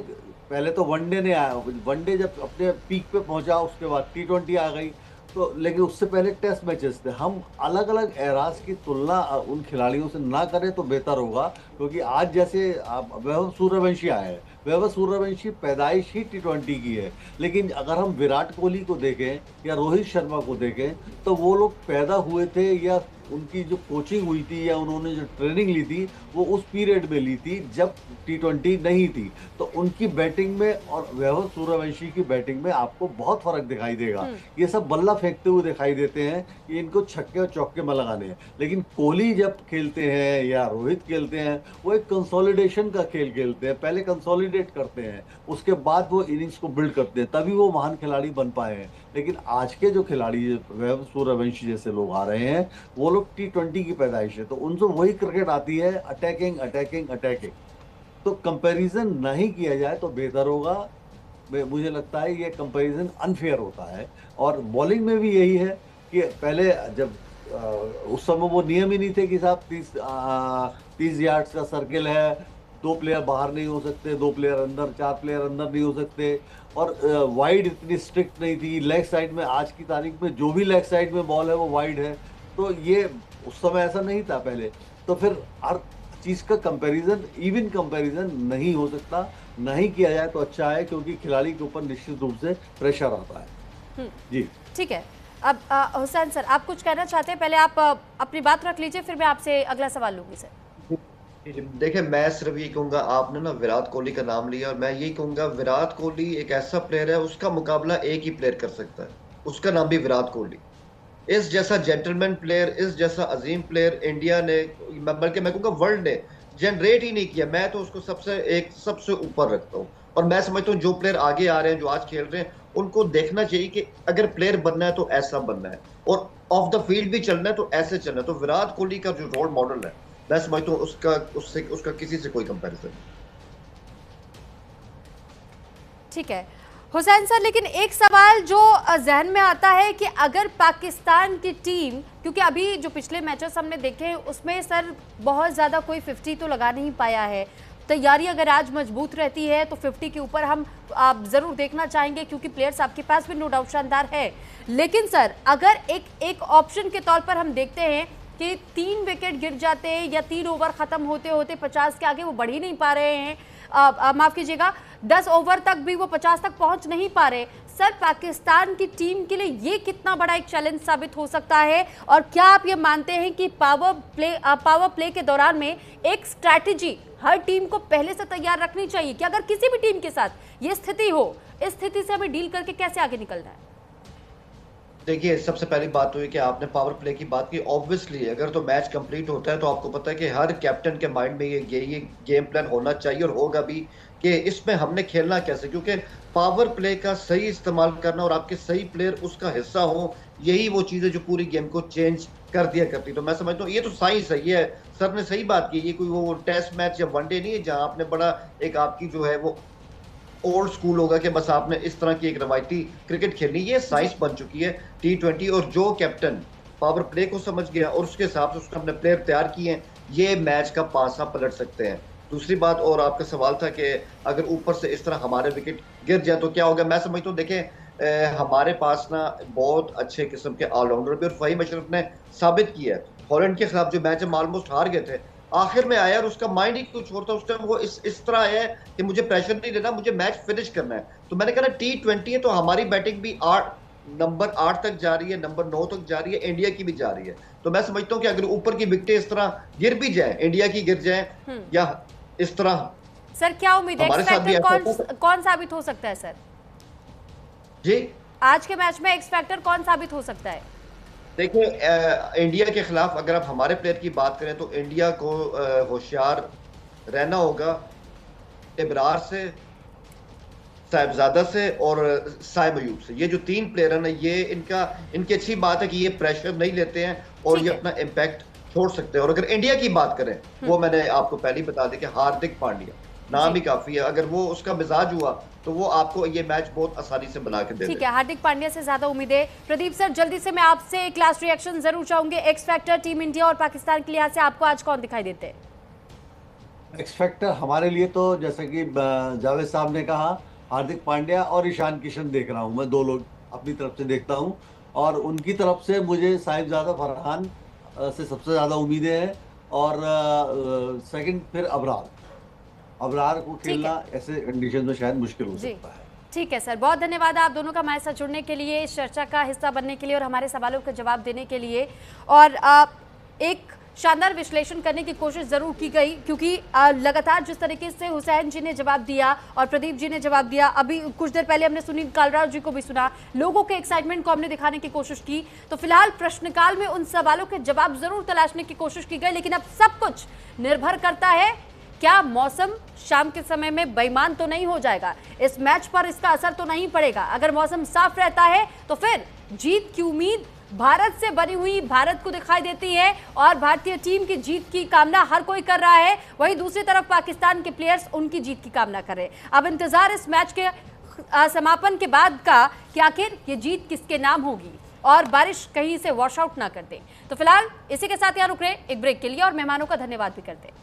पहले तो वनडे ने आया, वनडे जब अपने पीक पे पहुंचा उसके बाद T20 आ गई, तो लेकिन उससे पहले टेस्ट मैचेस थे। हम अलग अलग एराज की तुलना उन खिलाड़ियों से ना करें तो बेहतर होगा, क्योंकि आज जैसे वैभव सूर्यवंशी आए हैं, वैभव सूर्यवंशी पैदाइश ही T20 की है, लेकिन अगर हम विराट कोहली को देखें या रोहित शर्मा को देखें तो वो लोग पैदा हुए थे या उनकी जो कोचिंग हुई थी या उन्होंने जो ट्रेनिंग ली थी वो उस पीरियड में ली थी जब T20 नहीं थी। तो उनकी बैटिंग में और वैभव सूर्यवंशी की बैटिंग में आपको बहुत फर्क दिखाई देगा। ये सब बल्ला फेंकते हुए दिखाई देते हैं कि इनको छक्के और चौके में लगाने हैं, लेकिन कोहली जब खेलते हैं या रोहित खेलते हैं वो एक कंसोलिडेशन का खेल खेलते हैं। पहले कंसोलिडेट करते हैं, उसके बाद वो इनिंग्स को बिल्ड करते हैं, तभी वो महान खिलाड़ी बन पाए हैं। लेकिन आज के जो खिलाड़ी वैभव सूर्यवंशी जैसे लोग आ रहे हैं वो लोग T20 की पैदाइश है, तो उनसे वही क्रिकेट आती है, अटैकिंग अटैकिंग अटैकिंग। तो कंपैरिजन नहीं किया जाए तो बेहतर होगा। मुझे लगता है ये कंपैरिजन अनफेयर होता है। और बॉलिंग में भी यही है कि पहले जब उस समय वो नियम ही नहीं थे कि साहब 30 यार्ड्स का सर्किल है, 2 प्लेयर बाहर नहीं हो सकते, 2 प्लेयर अंदर, 4 प्लेयर अंदर नहीं हो सकते, और वाइड इतनी स्ट्रिक्ट नहीं थी। लेग साइड में आज की तारीख में जो भी लेग साइड में बॉल है वो वाइड है, तो ये उस समय ऐसा नहीं था पहले। तो फिर हर चीज़ का कंपैरिजन, इवन कंपैरिजन नहीं हो सकता, नहीं किया जाए तो अच्छा है, क्योंकि खिलाड़ी के ऊपर निश्चित रूप से प्रेशर आता है। जी ठीक है, अब हुसैन सर आप कुछ कहना चाहते हैं? पहले आप अपनी बात रख लीजिए, फिर मैं आपसे अगला सवाल लूंगी सर। देखिए, मैं सिर्फ ये कहूंगा, आपने ना विराट कोहली का नाम लिया और मैं यही कहूंगा विराट कोहली एक ऐसा प्लेयर है, उसका मुकाबला एक ही प्लेयर कर सकता है, उसका नाम भी विराट कोहली। इस जैसा जेंटलमैन प्लेयर, इस जैसा अजीम प्लेयर इंडिया ने, बल्कि मैं कहूँगा वर्ल्ड ने जनरेट ही नहीं किया। मैं तो उसको सबसे ऊपर रखता हूँ। और मैं समझता हूँ जो प्लेयर आगे आ रहे हैं, जो आज खेल रहे हैं, उनको देखना चाहिए कि अगर प्लेयर बनना है तो ऐसा बनना है और ऑफ द फील्ड भी चलना है तो ऐसे चलना है। तो विराट कोहली का जो रोल मॉडल है, मैं समझता हूँ उसका किसी से कोई कंपैरिजन नहीं। ठीक है हुसैन सर, लेकिन एक सवाल जो जहन में आता है कि अगर पाकिस्तान की टीम, क्योंकि अभी जो पिछले मैचेस हमने देखे हैं उसमें सर बहुत ज़्यादा कोई 50 तो लगा नहीं पाया है, तैयारी अगर आज मजबूत रहती है तो 50 के ऊपर हम आप ज़रूर देखना चाहेंगे, क्योंकि प्लेयर्स आपके पास भी नो डाउट शानदार है। लेकिन सर अगर एक ऑप्शन के तौर पर हम देखते हैं कि 3 विकेट गिर जाते हैं या 3 ओवर ख़त्म होते होते 50 के आगे वो बढ़ ही नहीं पा रहे हैं, माफ़ कीजिएगा 10 ओवर तक भी वो 50 तक पहुंच नहीं पा रहे, सर पाकिस्तान की टीम के लिए ये कितना बड़ा एक चैलेंज साबित हो सकता है, और क्या आप ये मानते हैं कि पावर प्ले के दौरान में एक स्ट्रैटेजी हर टीम को पहले से तैयार रखनी चाहिए कि अगर किसी भी टीम के साथ ये स्थिति हो, इस स्थिति से हमें डील करके कैसे आगे निकलना है? देखिए, सबसे पहली बात तो ये कि आपने पावर प्ले की बात की। ऑब्वियसली अगर तो मैच कंप्लीट होता है तो आपको पता है कि हर कैप्टन के माइंड में ये गेम प्लान होना चाहिए और होगा भी कि इसमें हमने खेलना कैसे, क्योंकि पावर प्ले का सही इस्तेमाल करना और आपके सही प्लेयर उसका हिस्सा हो, यही वो चीज़ है जो पूरी गेम को चेंज कर दिया करती। तो मैं समझता हूँ ये तो साइंस है, ये सर ने सही बात की। ये कोई वो टेस्ट मैच या वनडे नहीं है जहाँ आपने बड़ा एक आपकी जो है वो ओल्ड स्कूल होगा कि बस आपने इस तरह की एक रवायती क्रिकेट खेलनी। ये साइंस बन चुकी है T20, और जो कैप्टन पावर प्ले को समझ गया और उसके हिसाब से उसने अपने प्लेयर तैयार किए हैं, ये मैच का पासा पलट सकते हैं। दूसरी बात, और आपका सवाल था कि अगर ऊपर से इस तरह हमारे विकेट गिर जाए तो क्या होगा। मैं समझता हूँ देखें, हमारे पास ना बहुत अच्छे किस्म के ऑलराउंडर भी, और फहीम अशरफ ने साबित किया है। हॉलैंड के खिलाफ जो मैच हम ऑलमोस्ट हार गए थे, आखिर में आया और उसका माइंड ही कुछ और था। उस टाइम वो इस तरह है कि मुझे प्रेशर नहीं लेना, मुझे मैच फिनिश करना है। तो मैंने कहा T20 है तो हमारी बैटिंग भी नंबर 8 तक जा रही है, नंबर 9 तक जा रही है, इंडिया की भी जा रही है। तो मैं समझता हूँ कि अगर ऊपर की विकेटें इस तरह गिर भी जाए, इंडिया की गिर जाए या इस तरह, सर क्या उम्मीद है एक्स फैक्टर कौन साबित हो सकता है? सर जी आज के मैच में एक्स फैक्टर कौन साबित हो सकता है? देखिए, इंडिया के खिलाफ अगर आप हमारे प्लेयर की बात करें तो इंडिया को होशियार रहना होगा इब्रार से, साहिबजादा से और साइब अयूब से। ये जो 3 प्लेयर है ना, ये इनकी अच्छी बात है कि ये प्रेशर नहीं लेते हैं और ये अपना इम्पैक्ट छोड़ सकते हैं। और अगर इंडिया की बात करें, वो मैंने आपको पहले ही बता दी कि हार्दिक पांड्या नाम ही काफी है। अगर वो उसका मिजाज हुआ तो वो आपको ये मैच बहुत आसानी से बना के दे। ठीक है, हार्दिक पांड्या से ज्यादा उम्मीद है। प्रदीप सर, जल्दी से मैं आपसे एक लास्ट रिएक्शन जरूर चाहूंगी। एक्स फैक्टर टीम इंडिया और पाकिस्तान के लिहाज से आपको आज कौन दिखाई देते हैं? एक्स फैक्टर हमारे लिए तो जैसे कि जावेद साहब ने कहा, हार्दिक पांड्या और ईशान किशन देख रहा हूं मैं, 2 लोग अपनी तरफ से देखता हूं, और उनकी तरफ से मुझे साहिबजादा फरहान से सबसे ज्यादा उम्मीदें हैं, और सेकंड फिर अबरार को खेलना ऐसे कंडीशन में शायद मुश्किल हो सकता है। ठीक है सर, बहुत धन्यवाद आप दोनों का हमारे साथ जुड़ने के लिए, इस चर्चा का हिस्सा बनने के लिए और हमारे सवालों का जवाब देने के लिए। और एक शानदार विश्लेषण करने की कोशिश जरूर की गई, क्योंकि लगातार जिस तरीके से हुसैन जी ने जवाब दिया और प्रदीप जी ने जवाब दिया, अभी कुछ देर पहले हमने सुनील कालराज जी को भी सुना, लोगों के एक्साइटमेंट को हमने दिखाने की कोशिश की। तो फिलहाल प्रश्नकाल में उन सवालों के जवाब जरूर तलाशने की कोशिश की गई, लेकिन अब सब कुछ निर्भर करता है क्या मौसम शाम के समय में बेईमान तो नहीं हो जाएगा, इस मैच पर इसका असर तो नहीं पड़ेगा। अगर मौसम साफ रहता है तो फिर जीत की उम्मीद भारत से बनी हुई भारत को दिखाई देती है और भारतीय टीम की जीत की कामना हर कोई कर रहा है। वहीं दूसरी तरफ पाकिस्तान के प्लेयर्स उनकी जीत की कामना कर रहे हैं। अब इंतजार इस मैच के समापन के बाद का कि आखिर ये जीत किसके नाम होगी और बारिश कहीं से वॉश आउट ना कर दे। तो फिलहाल इसी के साथ यहाँ रुक रहे एक ब्रेक के लिए और मेहमानों का धन्यवाद भी करते हैं।